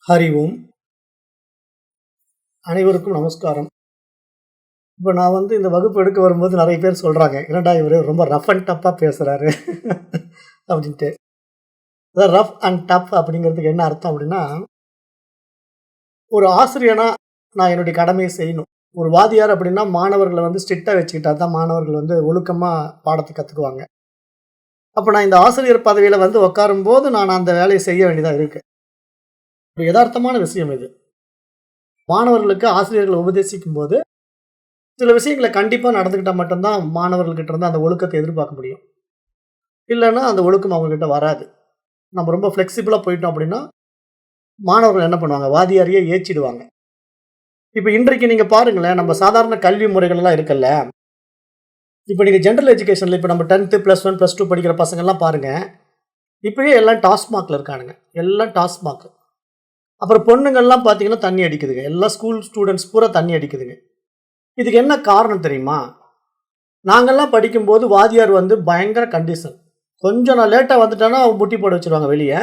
ஹரி ஓம். அனைவருக்கும் நமஸ்காரம். இப்போ நான் இந்த வகுப்பு எடுக்க வரும்போது நிறைய பேர் சொல்றாங்க, "என்னடா இவரு ரொம்ப ரஃப் அண்ட் டஃப்பா பேசுறாரு" அப்படின்ட்டு. அதான் ரஃப் அண்ட் டஃப் அப்படிங்கிறதுக்கு என்ன அர்த்தம் அப்படின்னா, ஒரு ஆசிரியனா நான் என்னுடைய கடமைய செய்யணும். ஒரு வாத்தியார் அப்படின்னா மாணவர்கள ஸ்ட்ரிக்ட்டா வச்சுக்கிட்டா தான் மாணவர்கள் ஒழுக்கமா பாடத்த கத்துக்குவாங்க. அப்ப நான் இந்த ஆசிரியர் பதவியில உட்காரும்போது நான் அந்த வேலைய செய்ய வேண்டியதா இருக்கு. ஒரு எதார்த்தமான விஷயம் இது. மாணவர்களுக்கு ஆசிரியர்கள் உபதேசிக்கும்போது சில விஷயங்கள கண்டிப்பா நடந்துக்கிட்டா மட்டும் தான் மாணவர்கள்கிட்ட இருந்து அந்த ஒழுக்கத்த எதிர்பார்க்க முடியும். இல்லன்னா அந்த ஒழுக்கம் அவங்ககிட்ட வராது. நம்ம ரொம்ப ஃப்ளெக்சிபிளா போயிட்டோம் அப்படின்னா, மாணவர்கள் என்ன பண்ணுவாங்க? வாத்தியாரையே ஏச்சிடுவாங்க. இப்ப இன்றைக்கு நீங்க பாருங்களேன், நம்ம சாதாரண கல்வி முறைகள் எல்லாம் இருக்குல்ல. இப்ப நீங்க ஜெனரல் எஜுகேஷன்ல இப்ப நம்ம 10த், +1, +2 படிக்கிற பசங்கலாம் பாருங்க. இப்பயே எல்லாம் டாஸ்மாக்ல இருக்கானுங்க. எல்லாம் டாஸ்மாக். அப்புறம் பொண்ணுங்கலாம் பார்த்தீங்கன்னா தண்ணி அடிக்குதுங்க. எல்லா ஸ்கூல் ஸ்டூடண்ட்ஸ் பூரா தண்ணி அடிக்குதுங்க. இதுக்கு என்ன காரணம் தெரியுமா? நாங்கலாம் படிக்கும்போது வாத்தியார் பயங்கர கண்டிஷன். கொஞ்சம் நான் லேட்டா வந்துட்டேன்னா, முட்டி போட வச்சுருவாங்க வெளிய.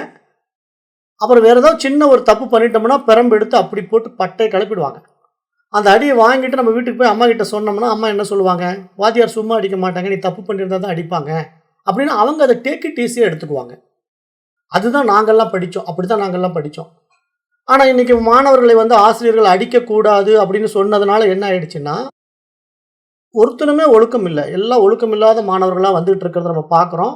அப்புறம் வேற ஏதாவது சின்ன ஒரு தப்பு பண்ணிட்டோம்னா, பெரம்பு எடுத்து அப்படி போட்டு பட்டைய கிளப்பிடுவாங்க. அந்த அடிய வாங்கிட்டு நம்ம வீட்டுக்கு போய் அம்மாகிட்ட சொன்னோம்னா, அம்மா என்ன சொல்லுவாங்க? "வாத்தியார் சும்மா அடிக்க மாட்டாங்க. நீ தப்பு பண்ணியிருந்தா தான் அடிப்பாங்க." அப்படின்னு அவங்க அத டேக் இட் ஈஸியா எடுத்துக்குவாங்க. அதுதான் நாங்கலாம் படிச்சோம். அப்படித்தான் நாங்கலாம் படிச்சோம். ஆனா, இன்னைக்கு மாணவர்களை ஆசிரியர்கள் அடிக்கக்கூடாது அப்படின்னு சொன்னதுனால என்ன ஆயிடுச்சுன்னா, ஒருத்தனுமே ஒழுக்கம் இல்ல. எல்லாம் ஒழுக்கம் இல்லாத மாணவர்களா வந்துட்டு இருக்கிறத நம்ம பார்க்குறோம்.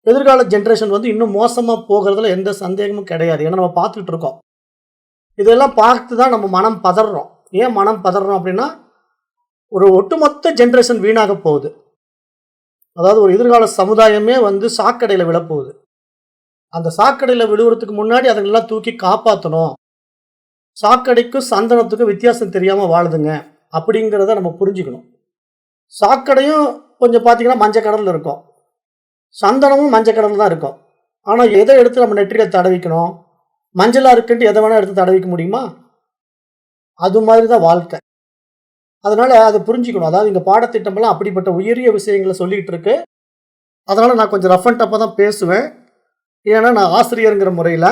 எதிர்கால ஜெனரேஷன் இன்னும் மோசமா போகுறதுல எந்த சந்தேகமும் கிடையாது. ஏன்னா நம்ம பார்த்துட்டு இருக்கோம். இதெல்லாம் பார்த்து தான் நம்ம மனம் பதறுறோம். ஏன் மனம் பதறுறோம் அப்படின்னா, ஒரு ஒட்டுமொத்த ஜெனரேஷன் வீணாக போகுது. அதாவது ஒரு எதிர்கால சமுதாயமே சாக்கடையில விழப்போகுது. அந்த சாக்கடையில விழுவுறதுக்கு முன்னாடி அதுங்களெல்லாம் தூக்கி காப்பாத்தணும். சாக்கடைக்கும் சந்தனத்துக்கும் வித்தியாசம் தெரியாம வாழுதுங்க. அப்படிங்கிறத நம்ம புரிஞ்சுக்கணும். சாக்கடையும் கொஞ்சம் பார்த்தீங்கன்னா மஞ்ச கலர்ல இருக்கும். சந்தனமும் மஞ்ச கலர்ல தான் இருக்கும். ஆனா எத எடுத்து நம்ம நெற்றியில தடவிக்கணும்? மஞ்சளா இருக்குன்ட்டு எத வேணா எடுத்து தடவிக்க முடியுமா? அது மாதிரி தான் வாழ்க்கை. அதனால அத புரிஞ்சுக்கணும். அதாவது இங்க பாடத்திட்டமெல்லாம் அப்படிப்பட்ட உயரிய விஷயங்கள சொல்லிட்டு இருக்கு. அதனால நான் கொஞ்சம் ரஃப் அண்ட் டஃப்பா தான் பேசுவேன். ஏன்னா நான் ஆசிரியர்ங்கிற முறையில,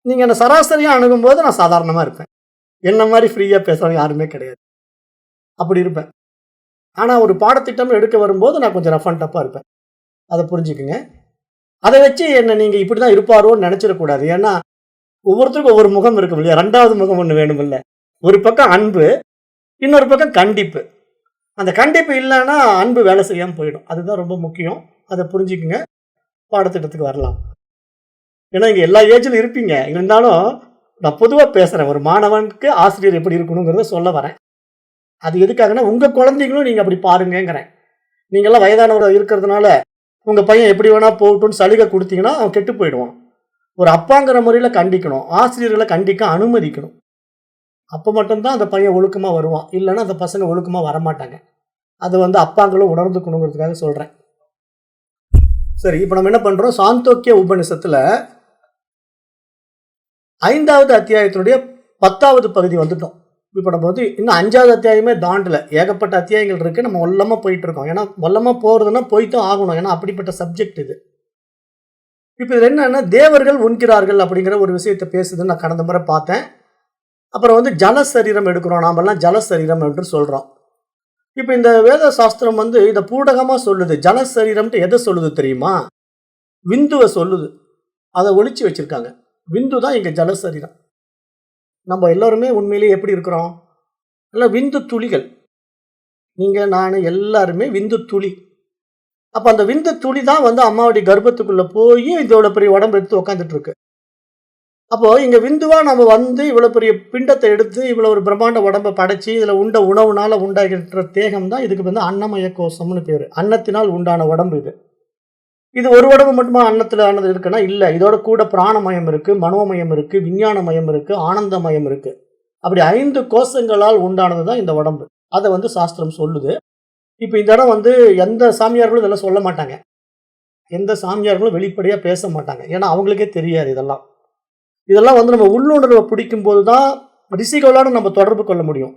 நீங்க என்ன சராசரியா அணுகும்போது நான் சாதாரணமா இருப்பேன். என்ன மாரி ஃப்ரீயா பேசுறவங்க யாருமே கிடையாது. அப்படி இருப்பேன். ஆனா ஒரு பாடத்திட்டம் எடுக்க வரும்போது நான் கொஞ்சம் ரஃப் அண்ட் டஃப்பா இருப்பேன். அத புரிஞ்சுக்கங்க. அத வச்சு என்ன நீங்க இப்படிதான் இருப்பாரோன்னு நெனச்சிடக்கூடாது. ஏன்னா ஒவ்வொருத்தருக்கும் ஒவ்வொரு முகம் இருக்கும் இல்லையா? 2வது முகம் ஒண்ணு வேணுமில்ல. ஒரு பக்கம் அன்பு, இன்னொரு பக்கம் கண்டிப்பு. அந்த கண்டிப்பு இல்லன்னா, அன்பு வேலை செய்யாம போயிடும். அதுதான் ரொம்ப முக்கியம். அத புரிஞ்சுக்கங்க. பாடத்திட்டத்துக்கு வரலாம். ஏன்னா, இங்க எல்லா ஏஜ்லயும் இருப்பீங்க. இருந்தாலும், நான் பொதுவா பேசுறேன். ஒரு மாணவனுக்கு ஆசிரியர் எப்படி இருக்கணுங்கிறத சொல்ல வரேன். அது எதுக்காகன்னா, உங்க குழந்தைகளும் நீங்க அப்படி பாருங்கங்கிறேன். நீங்கலாம் வயதானவரா இருக்கிறதுனால, உங்க பையன் எப்படி வேணா போகட்டும்னு சலுகை குடுத்தீங்கன்னா, அவன் கெட்டு போயிடுவான். ஒரு அப்பாங்கிற முறையில கண்டிக்கணும். ஆசிரியர்கள கண்டிக்க அனுமதிக்கணும். அப்ப மட்டும் தான் அந்த பையன் ஒழுக்கமா வருவான். இல்லன்னா அந்த பசங்க ஒழுக்கமா வரமாட்டாங்க. அது அப்பாங்களும் உணர்ந்துக்கணுங்கிறதுக்காக சொல்றேன். சரி, இப்ப நம்ம என்ன பண்றோம்? சாந்தோக்கிய உபநிஷத்துல 5வது அத்தியாயத்தினுடைய 10வது பகுதி வந்துட்டோம். இப்ப நம்ம இன்னும் 5வது அத்தியாயமே தாண்டல. ஏகப்பட்ட அத்தியாயங்கள் இருக்கு. நம்ம மொல்லமா போயிட்டு இருக்கோம். ஏன்னா, மொல்லமா போறதுன்னா போய்த்தான் ஆகணும். ஏன்னா, அப்படிப்பட்ட சப்ஜெக்ட் இது. இப்ப இதுல என்னன்னா, தேவர்கள் உண்கிறார்கள் அப்படிங்கிற ஒரு விஷயத்த பேசுதுன்னு நான் கடந்த முறை பார்த்தேன். அப்புறம் ஜலசரீரம் எடுக்கிறோம். நாமெல்லாம் ஜலசரீரம் என்று சொல்றோம். இப்ப இந்த வேத சாஸ்திரம் இத பூடகமா சொல்லுது. ஜலசரீரம்ன்ட்டு எத சொல்லுது தெரியுமா? விந்துவ சொல்லுது. அத ஒளிச்சு வச்சிருக்காங்க. விந்து தான் இங்க ஜலசரீரம். நம்ம எல்லாருமே உண்மையிலேயே எப்படி இருக்கிறோம்? எல்லாம் விந்து துளிகள். நீங்க, நானு எல்லாருமே விந்து துளி. அப்ப அந்த விந்து துளி தான் அம்மாவுடைய கர்ப்பத்துக்குள்ள போயி இவ்வளவு பெரிய உடம்பு எடுத்து உட்கார்ந்துட்டு இருக்கு. அப்போ இங்க விந்துவா நம்ம இவ்வளவு பெரிய பிண்டத்த எடுத்து இவ்வளவு ஒரு பிரம்மாண்ட உடம்ப படைச்சு இதுல உண்ட உணவுனால உண்டாகின்ற தேகம் தான் இதுக்கு அன்னமய கோஷம்னு பேரு. அன்னத்தினால் உண்டான உடம்பு இது. இது ஒரு உடம்பு மட்டுமா அன்னத்துல ஆனது இருக்குன்னா இல்ல. இதோட கூட பிராணமயம் இருக்கு, மனோமயம் இருக்கு, விஞ்ஞானமயம் இருக்கு, ஆனந்தமயம் இருக்கு. அப்படி 5 கோஷங்களால் உண்டானது தான் இந்த உடம்பு. அத சாஸ்திரம் சொல்லுது. இப்ப இந்த இடம் எந்த சாமியார்களும் இதெல்லாம் சொல்ல மாட்டாங்க. எந்த சாமியார்களும் வெளிப்படையா பேச மாட்டாங்க. ஏன்னா அவங்களுக்கே தெரியாது இதெல்லாம். இதெல்லாம் நம்ம உள்ளுணர்வை பிடிக்கும்போது தான் ரிஷிகளோட நம்ம தொடர்பு கொள்ள முடியும்.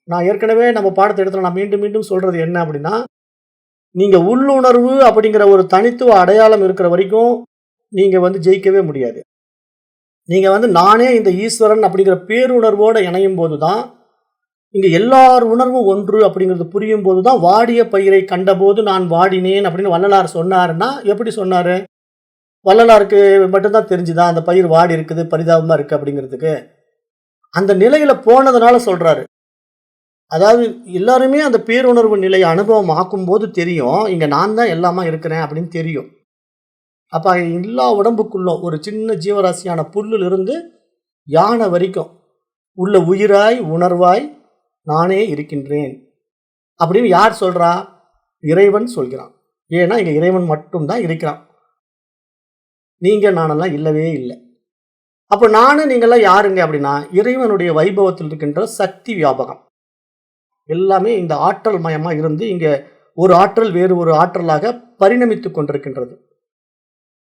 நான் ஏற்கனவே நம்ம பாடத்த இடத்துல நான் மீண்டும் மீண்டும் சொல்றது என்ன அப்படின்னா, நீங்க உள்ளுணர்வு அப்படிங்கிற ஒரு தனித்துவ அடையாளம் இருக்கிற வரைக்கும் நீங்க ஜெயிக்கவே முடியாது. நீங்கள் வந்து நானே இந்த ஈஸ்வரன் அப்படிங்கிற பேருணர்வோடு இணையும் போது தான், இங்கே எல்லார் உணர்வும் ஒன்று அப்படிங்கிறது புரியும் போது தான், வாடிய பயிரை கண்டபோது நான் வாடினேன் அப்படின்னு வள்ளலார் சொன்னாருன்னா, எப்படி சொன்னார்? வள்ளலாருக்கு மட்டும்தான் தெரிஞ்சுதான் அந்த பயிர் வாடி இருக்குது, பரிதாபமாக இருக்குது அப்படிங்கிறதுக்கு. அந்த நிலையில் போனதுனால சொல்கிறாரு. அதாவது எல்லாருமே அந்த பேருணர்வு நிலையை அனுபவம் ஆக்கும்போது தெரியும், இங்கே நான் தான் எல்லாமா இருக்கிறேன் அப்படின்னு தெரியும். அப்போ எல்லா உடம்புக்குள்ளும் ஒரு சின்ன ஜீவராசியான புல்லிலிருந்து யானை வரைக்கும் உள்ள உயிராய் உணர்வாய் நானே இருக்கின்றேன் அப்படின்னு யார் சொல்கிறா? இறைவன் சொல்கிறான். ஏன்னா இங்கே இறைவன் மட்டும்தான் இருக்கிறான். நீங்கள் நானெல்லாம் இல்லவே இல்லை. அப்போ நானும் நீங்கள்லாம் யாருங்க அப்படின்னா, இறைவனுடைய வைபவத்தில் இருக்கின்ற சக்தி வியாபகம். எல்லாமே இந்த ஆற்றல் மயமாக இருந்து இங்கே ஒரு ஆற்றல் வேறு ஒரு ஆற்றலாக பரிணமித்து கொண்டிருக்கின்றது.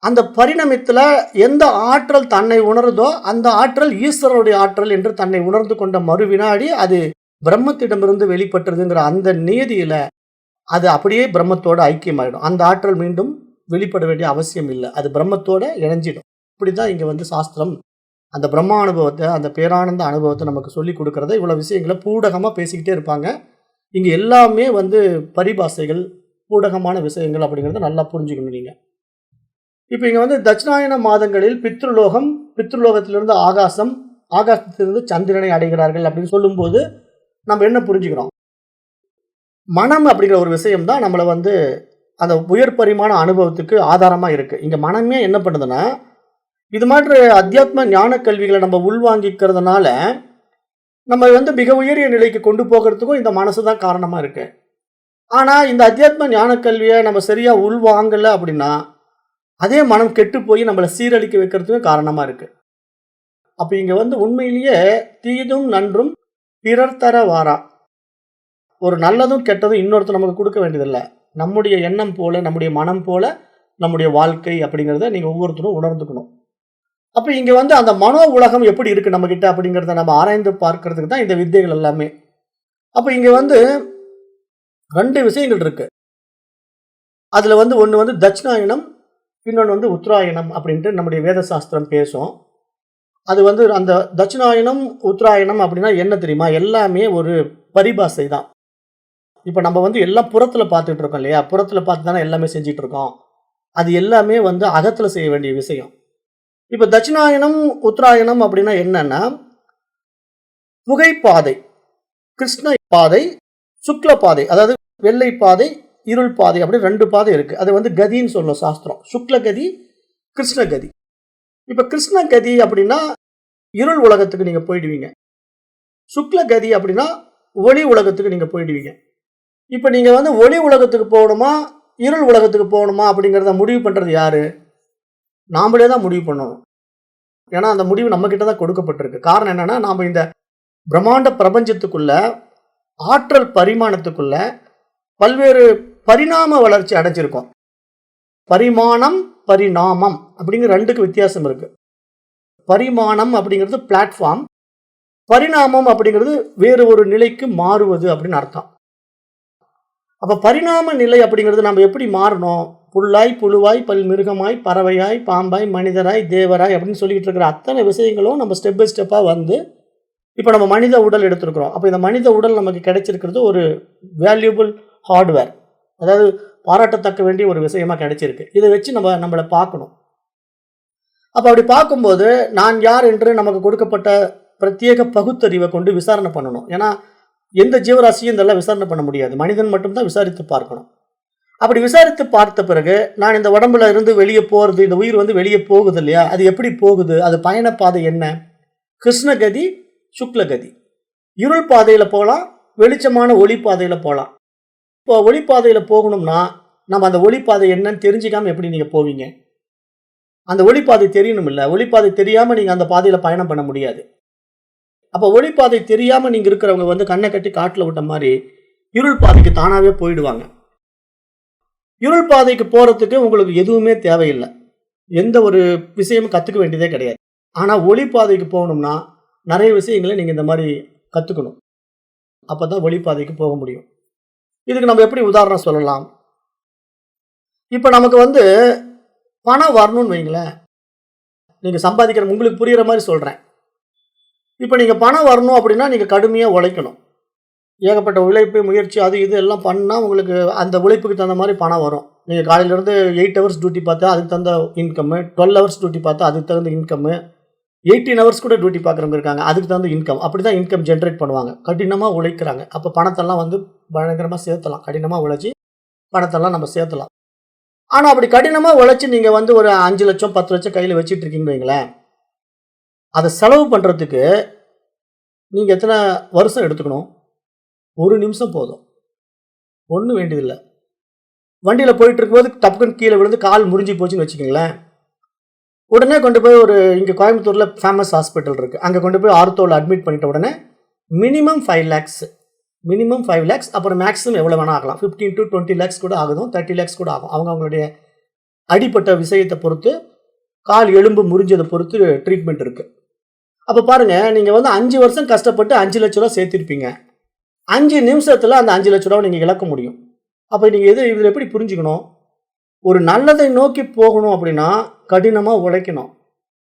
அந்த பரிணமித்தில் எந்த ஆற்றல் தன்னை உணருதோ அந்த ஆற்றல் ஈஸ்வரனுடைய ஆற்றல் என்று தன்னை உணர்ந்து கொண்ட மறு வினாடி அது பிரம்மத்திடமிருந்து வெளிப்பட்டுறதுங்கிற அந்த நியதியில் அது அப்படியே பிரம்மத்தோட ஐக்கியமாயிடும். அந்த ஆற்றல் மீண்டும் வெளிப்பட வேண்டிய அவசியம் இல்லை, அது பிரம்மத்தோட இணைஞ்சிடும். இப்படி தான் இங்கே வந்து சாஸ்திரம் அந்த பிரம்மா அனுபவத்தை, அந்த பேரானந்த அனுபவத்தை நமக்கு சொல்லி கொடுக்குறத இவ்வளோ விஷயங்களை பூடகமாக பேசிக்கிட்டே இருப்பாங்க. இங்கே எல்லாமே வந்து பரிபாசைகள், பூடகமான விஷயங்கள் அப்படிங்கிறத நல்லா புரிஞ்சுக்கணும் நீங்கள். இப்போ இங்கே வந்து தட்சிணாயன மாதங்களில் பித்ருலோகம், பித்ருலோகத்திலிருந்து ஆகாசம், ஆகாசத்திலிருந்து சந்திரனை அடைகிறார்கள் அப்படின்னு சொல்லும்போது நம்ம என்ன புரிஞ்சுக்கிறோம்? மனம் அப்படிங்கிற ஒரு விஷயம் தான் நம்மளை வந்து அந்த உயர் பரிமாண அனுபவத்துக்கு ஆதாரமாக இருக்குது. இங்கே மனமே என்ன பண்ணுதுன்னா, இது மாதிரி அத்தியாத்ம ஞான கல்விகளை நம்ம உள்வாங்கிக்கிறதுனால நம்ம வந்து மிக உயரிய நிலைக்கு கொண்டு போகிறதுக்கும் இந்த மனசு தான் காரணமாக இருக்குது. ஆனால் இந்த அத்தியாத்ம ஞான கல்வியை நம்ம சரியாக உள்வாங்கலை அப்படின்னா அதே மனம் கெட்டு போய் நம்மளை சீரழிக்க வைக்கிறதுக்கும் காரணமாக இருக்குது. அப்போ இங்கே வந்து உண்மையிலேயே தீதும் நன்றும் பிறர் தர வாரா, ஒரு நல்லதும் கெட்டதும் இன்னொருத்தர் நமக்கு கொடுக்க வேண்டியதில்லை. நம்முடைய எண்ணம் போல, நம்முடைய மனம் போல நம்முடைய வாழ்க்கை அப்படிங்கிறத நீங்கள் ஒவ்வொருத்தரும் உணர்ந்துக்கணும். அப்போ இங்கே வந்து அந்த மனோ உலகம் எப்படி இருக்குது நம்மக்கிட்ட அப்படிங்கிறத நம்ம ஆராய்ந்து பார்க்கறதுக்கு தான் இந்த வித்தைகள் எல்லாமே. அப்போ இங்கே வந்து 2 விஷயங்கள் இருக்குது. அதில் வந்து ஒன்று வந்து தட்சிணாயனம், இன்னொன்று வந்து உத்தராயணம் அப்படின்ட்டு நம்முடைய வேத சாஸ்திரம் பேசும். அது வந்து அந்த தட்சிணாயனம் உத்தராயணம் அப்படின்னா என்ன தெரியுமா? எல்லாமே ஒரு பரிபாசை தான். இப்போ நம்ம வந்து எல்லாம் புறத்தில் பார்த்துட்டு இருக்கோம் இல்லையா? புறத்தில் பார்த்து தானே எல்லாமே செஞ்சிட்டு இருக்கோம். அது எல்லாமே வந்து அகத்தில் செய்ய வேண்டிய விஷயம். இப்போ தட்சிணாயனம் உத்தராயணம் அப்படின்னா என்னன்னா, புகைப்பாதை, கிருஷ்ண பாதை, சுக்ல பாதை, அதாவது வெள்ளை பாதை, இருள் பாதை அப்படி 2 பாதை இருக்குது. அது வந்து கதின்னு சொல்லும் சாஸ்திரம். சுக்ல கதி, கிருஷ்ண கதி. இப்போ கிருஷ்ண கதி அப்படின்னா இருள் உலகத்துக்கு நீங்கள் போயிடுவீங்க. சுக்ல கதி அப்படின்னா ஒளி உலகத்துக்கு நீங்கள் போயிடுவீங்க. இப்போ நீங்கள் வந்து ஒளி உலகத்துக்கு போகணுமா, இருள் உலகத்துக்கு போகணுமா அப்படிங்கிறத முடிவு பண்ணுறது யார்? நாமளே தான் முடிவு பண்ணணும். ஏன்னா அந்த முடிவு நம்மக்கிட்ட தான் கொடுக்கப்பட்டிருக்கு. காரணம் என்னென்னா, நாம் இந்த பிரம்மாண்ட பிரபஞ்சத்துக்குள்ள ஆற்றல் பரிமாணத்துக்குள்ள பல்வேறு பரிணாம வளர்ச்சி அடைஞ்சிருக்கோம். பரிமாணம், பரிணாமம் அப்படிங்கிற 2க்கு வித்தியாசம் இருக்குது. பரிமாணம் அப்படிங்கிறது பிளாட்ஃபார்ம், பரிணாமம் அப்படிங்கிறது வேறு ஒரு நிலைக்கு மாறுவது அப்படின்னு அர்த்தம். அப்போ பரிணாம நிலை அப்படிங்கிறது நம்ம எப்படி மாறணும்? புல்லாய், புழுவாய், மிருகமாய், பறவையாய், பாம்பாய், மனிதராய், தேவராய் அப்படின்னு சொல்லிக்கிட்டு இருக்கிற அத்தனை விஷயங்களும் நம்ம ஸ்டெப் பை ஸ்டெப்பாக வந்து இப்போ நம்ம மனித உடல் எடுத்துருக்குறோம். அப்போ இந்த மனித உடல் நமக்கு கிடைச்சிருக்கிறது ஒரு வேல்யூபிள் ஹார்ட்வேர், அதாவது பாராட்டத்தக்க வேண்டிய ஒரு விஷயமா கிடைச்சிருக்கு. இதை வச்சு நம்மளை பார்க்கணும். அப்போ அப்படி பார்க்கும்போது நான் யார் என்று நமக்கு கொடுக்கப்பட்ட பிரத்யேக பகுத்தறிவை கொண்டு விசாரணை பண்ணணும். ஏன்னா எந்த ஜீவராசியும் இதெல்லாம் விசாரணை பண்ண முடியாது, மனிதன் மட்டும்தான் விசாரித்து பார்க்கணும். அப்படி விசாரித்து பார்த்த பிறகு நான் இந்த உடம்புல இருந்து வெளியே போகிறது, இந்த உயிர் வந்து வெளியே போகுது இல்லையா, அது எப்படி போகுது, அது பயணப்பாதை என்ன? கிருஷ்ணகதி, சுக்லகதி. இருள் பாதையில் போகலாம், வெளிச்சமான ஒளி பாதையில் போகலாம். இப்போ ஒளிப்பாதையில் போகணும்னா நம்ம அந்த ஒளிப்பாதை என்னன்னு தெரிஞ்சிக்காமல் எப்படி நீங்கள் போவீங்க? அந்த ஒளிப்பாதை தெரியணும் இல்லை? ஒளிப்பாதை தெரியாமல் நீங்கள் அந்த பாதையில் பயணம் பண்ண முடியாது. அப்போ ஒளிப்பாதை தெரியாமல் நீங்கள் இருக்கிறவங்க வந்து கண்ணை கட்டி காட்டில் விட்ட மாதிரி இருள் பாதைக்கு தானாகவே போயிடுவாங்க. இருள் பாதைக்கு போகிறதுக்கு உங்களுக்கு எதுவுமே தேவையில்லை, எந்த ஒரு விஷயமும் கற்றுக்க வேண்டியதே கிடையாது. ஆனால் ஒளிப்பாதைக்கு போகணும்னா நிறைய விஷயங்களை நீங்கள் இந்த மாதிரி கற்றுக்கணும். அப்போ தான் ஒளிப்பாதைக்கு போக முடியும். இதுக்கு நம்ம எப்படி உதாரணம் சொல்லலாம்? இப்போ நமக்கு வந்து பணம் வரணும்னு வைங்களேன், நீங்கள் சம்பாதிக்கிற உங்களுக்கு புரிகிற மாதிரி சொல்கிறேன். இப்போ நீங்கள் பணம் வரணும் அப்படின்னா நீங்கள் கடுமையாக உழைக்கணும். ஏகப்பட்ட உழைப்பு, முயற்சி அது இது எல்லாம் பண்ணால் உங்களுக்கு அந்த உழைப்புக்கு தகுந்த மாதிரி பணம் வரும். நீங்கள் காலையிலேருந்து 8 ஹவர்ஸ் டியூட்டி பார்த்தா அதுக்கு தகுந்த இன்கம்மு, 12 ஹவர்ஸ் டியூட்டி பார்த்தா அதுக்கு தகுந்த இன்கம்மு, 18 ஹவர்ஸ் கூட டியூட்டி பார்க்குறவங்க இருக்காங்க, அதுக்கு தகுந்த இன்கம். அப்படி தான் இன்கம் ஜென்ரேட் பண்ணுவாங்க. கடினமாக உழைக்கிறாங்க. அப்போ பணத்தெல்லாம் வந்து பயங்கரமாக சேர்த்தலாம். கடினமாக உழைச்சி பணத்தெல்லாம் நம்ம சேர்த்தலாம். ஆனால் அப்படி கடினமாக உழைச்சி நீங்கள் வந்து ஒரு 5 லட்சம் 10 லட்சம் கையில் வச்சுட்டு இருக்கீங்கன்னு வைங்களேன், அதை செலவு பண்ணுறதுக்கு நீங்கள் எத்தனை வருஷம் எடுத்துக்கணும்? 1 நிமிஷம் போதும். ஒன்றும் வேண்டியதில்லை. வண்டியில் போயிட்டு இருக்கும்போது டப்புக்குன்னு கீழே விழுந்து கால் முறிஞ்சி போச்சுன்னு வச்சுக்கோங்களேன், உடனே கொண்டு போய் ஒரு இங்கே கோயம்புத்தூரில் ஃபேமஸ் ஹாஸ்பிட்டல் இருக்குது, அங்கே கொண்டு போய் ஆர்த்தோவில் அட்மிட் பண்ணிட்ட உடனே மினிமம் 5 லேக்ஸ், மினிமம் 5 லேக்ஸ், அப்புறம் மேக்ஸிமம் எவ்வளோ வேணால் ஆகலாம். 15 to 20 லேக்ஸ் கூட ஆகுதும், 30 லேக்ஸ் கூட ஆகும். அவங்களுடைய அடிப்பட்ட விஷயத்தை பொறுத்து, கால் எலும்பு முறிஞ்சதை பொறுத்து ட்ரீட்மெண்ட் இருக்குது. அப்போ பாருங்கள், நீங்கள் வந்து 5 வருஷம் கஷ்டப்பட்டு 5 லட்ச ரூபா சேர்த்திருப்பீங்க. 5 நிமிஷத்தில் அந்த 5 லட்ச ரூபாவை நீங்கள் இழக்க முடியும். அப்போ நீங்கள் இதில் எப்படி புரிஞ்சுக்கணும்? ஒரு நல்லதை நோக்கி போகணும் அப்படின்னா கடினமாக உழைக்கணும்.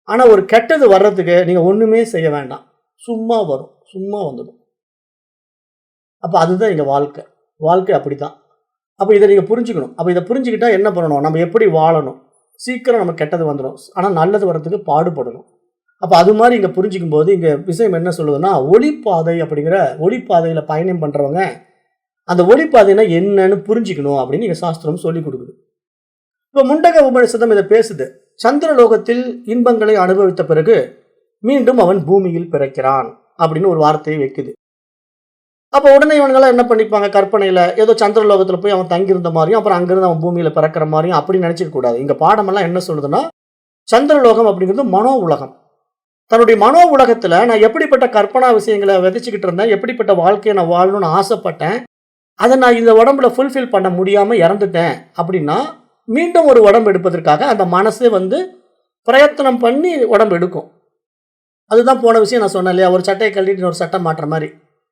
ஆனால் ஒரு கெட்டது வர்றதுக்கு நீங்கள் ஒன்றுமே செய்ய வேண்டாம், சும்மா வரும், சும்மா வந்துடும். அப்போ அதுதான் எங்கள் வாழ்க்கை அப்படி தான். அப்போ இதை நீங்கள் புரிஞ்சுக்கணும். அப்போ இதை புரிஞ்சுக்கிட்டா என்ன பண்ணணும்? நம்ம எப்படி வாழணும்? சீக்கிரம் நம்ம கெட்டது வந்துடும், ஆனால் நல்லது வர்றதுக்கு பாடுபடணும். அப்போ அது மாதிரி இங்கே புரிஞ்சிக்கும் போது இங்கே விஷயம் என்ன சொல்லுதுன்னா, ஒளிப்பாதை அப்படிங்கிற ஒளிப்பாதையில் பயணம் பண்ணுறவங்க அந்த ஒளிப்பாதைனா என்னன்னு புரிஞ்சுக்கணும் அப்படின்னு இங்கே சாஸ்திரம் சொல்லி கொடுக்குது. இப்போ முண்டக உபநிஷதம் இதை பேசுது. சந்திரலோகத்தில் இன்பங்களை அனுபவித்த பிறகு மீண்டும் அவன் பூமியில் பிறக்கிறான் அப்படின்னு ஒரு வார்த்தையை வைக்குது. அப்போ உடனே இவங்களாம் என்ன பண்ணிப்பாங்க, கற்பனையில் ஏதோ சந்திரலோகத்தில் போய் அவன் தங்கியிருந்த மாதிரியும் அப்புறம் அங்கிருந்து அவன் பூமியில் பிறக்கிற மாதிரியும் அப்படி நினச்சிக்க கூடாது. இங்கே பாடமெல்லாம் என்ன சொல்லுதுன்னா, சந்திரலோகம் அப்படிங்கிறது மனோ உலகம். தன்னுடைய மனோ உலகத்தில் நான் எப்படிப்பட்ட கற்பனா விஷயங்களை விதைச்சிக்கிட்டு இருந்தேன், எப்படிப்பட்ட வாழ்க்கையை நான் வாழணும்னு ஆசைப்பட்டேன், அதை நான் இந்த உடம்புல ஃபுல்ஃபில் பண்ண முடியாமல் இறந்துட்டேன் அப்படின்னா மீண்டும் ஒரு உடம்பு எடுப்பதற்காக அந்த மனசே வந்து பிரயத்தனம் பண்ணி உடம்பு எடுக்கும். அதுதான் போன விஷயம் நான் சொன்னேன் இல்லையா, ஒரு சட்டையை கழட்டிட்டு ஒரு சட்டை மாட்டுற மாதிரி.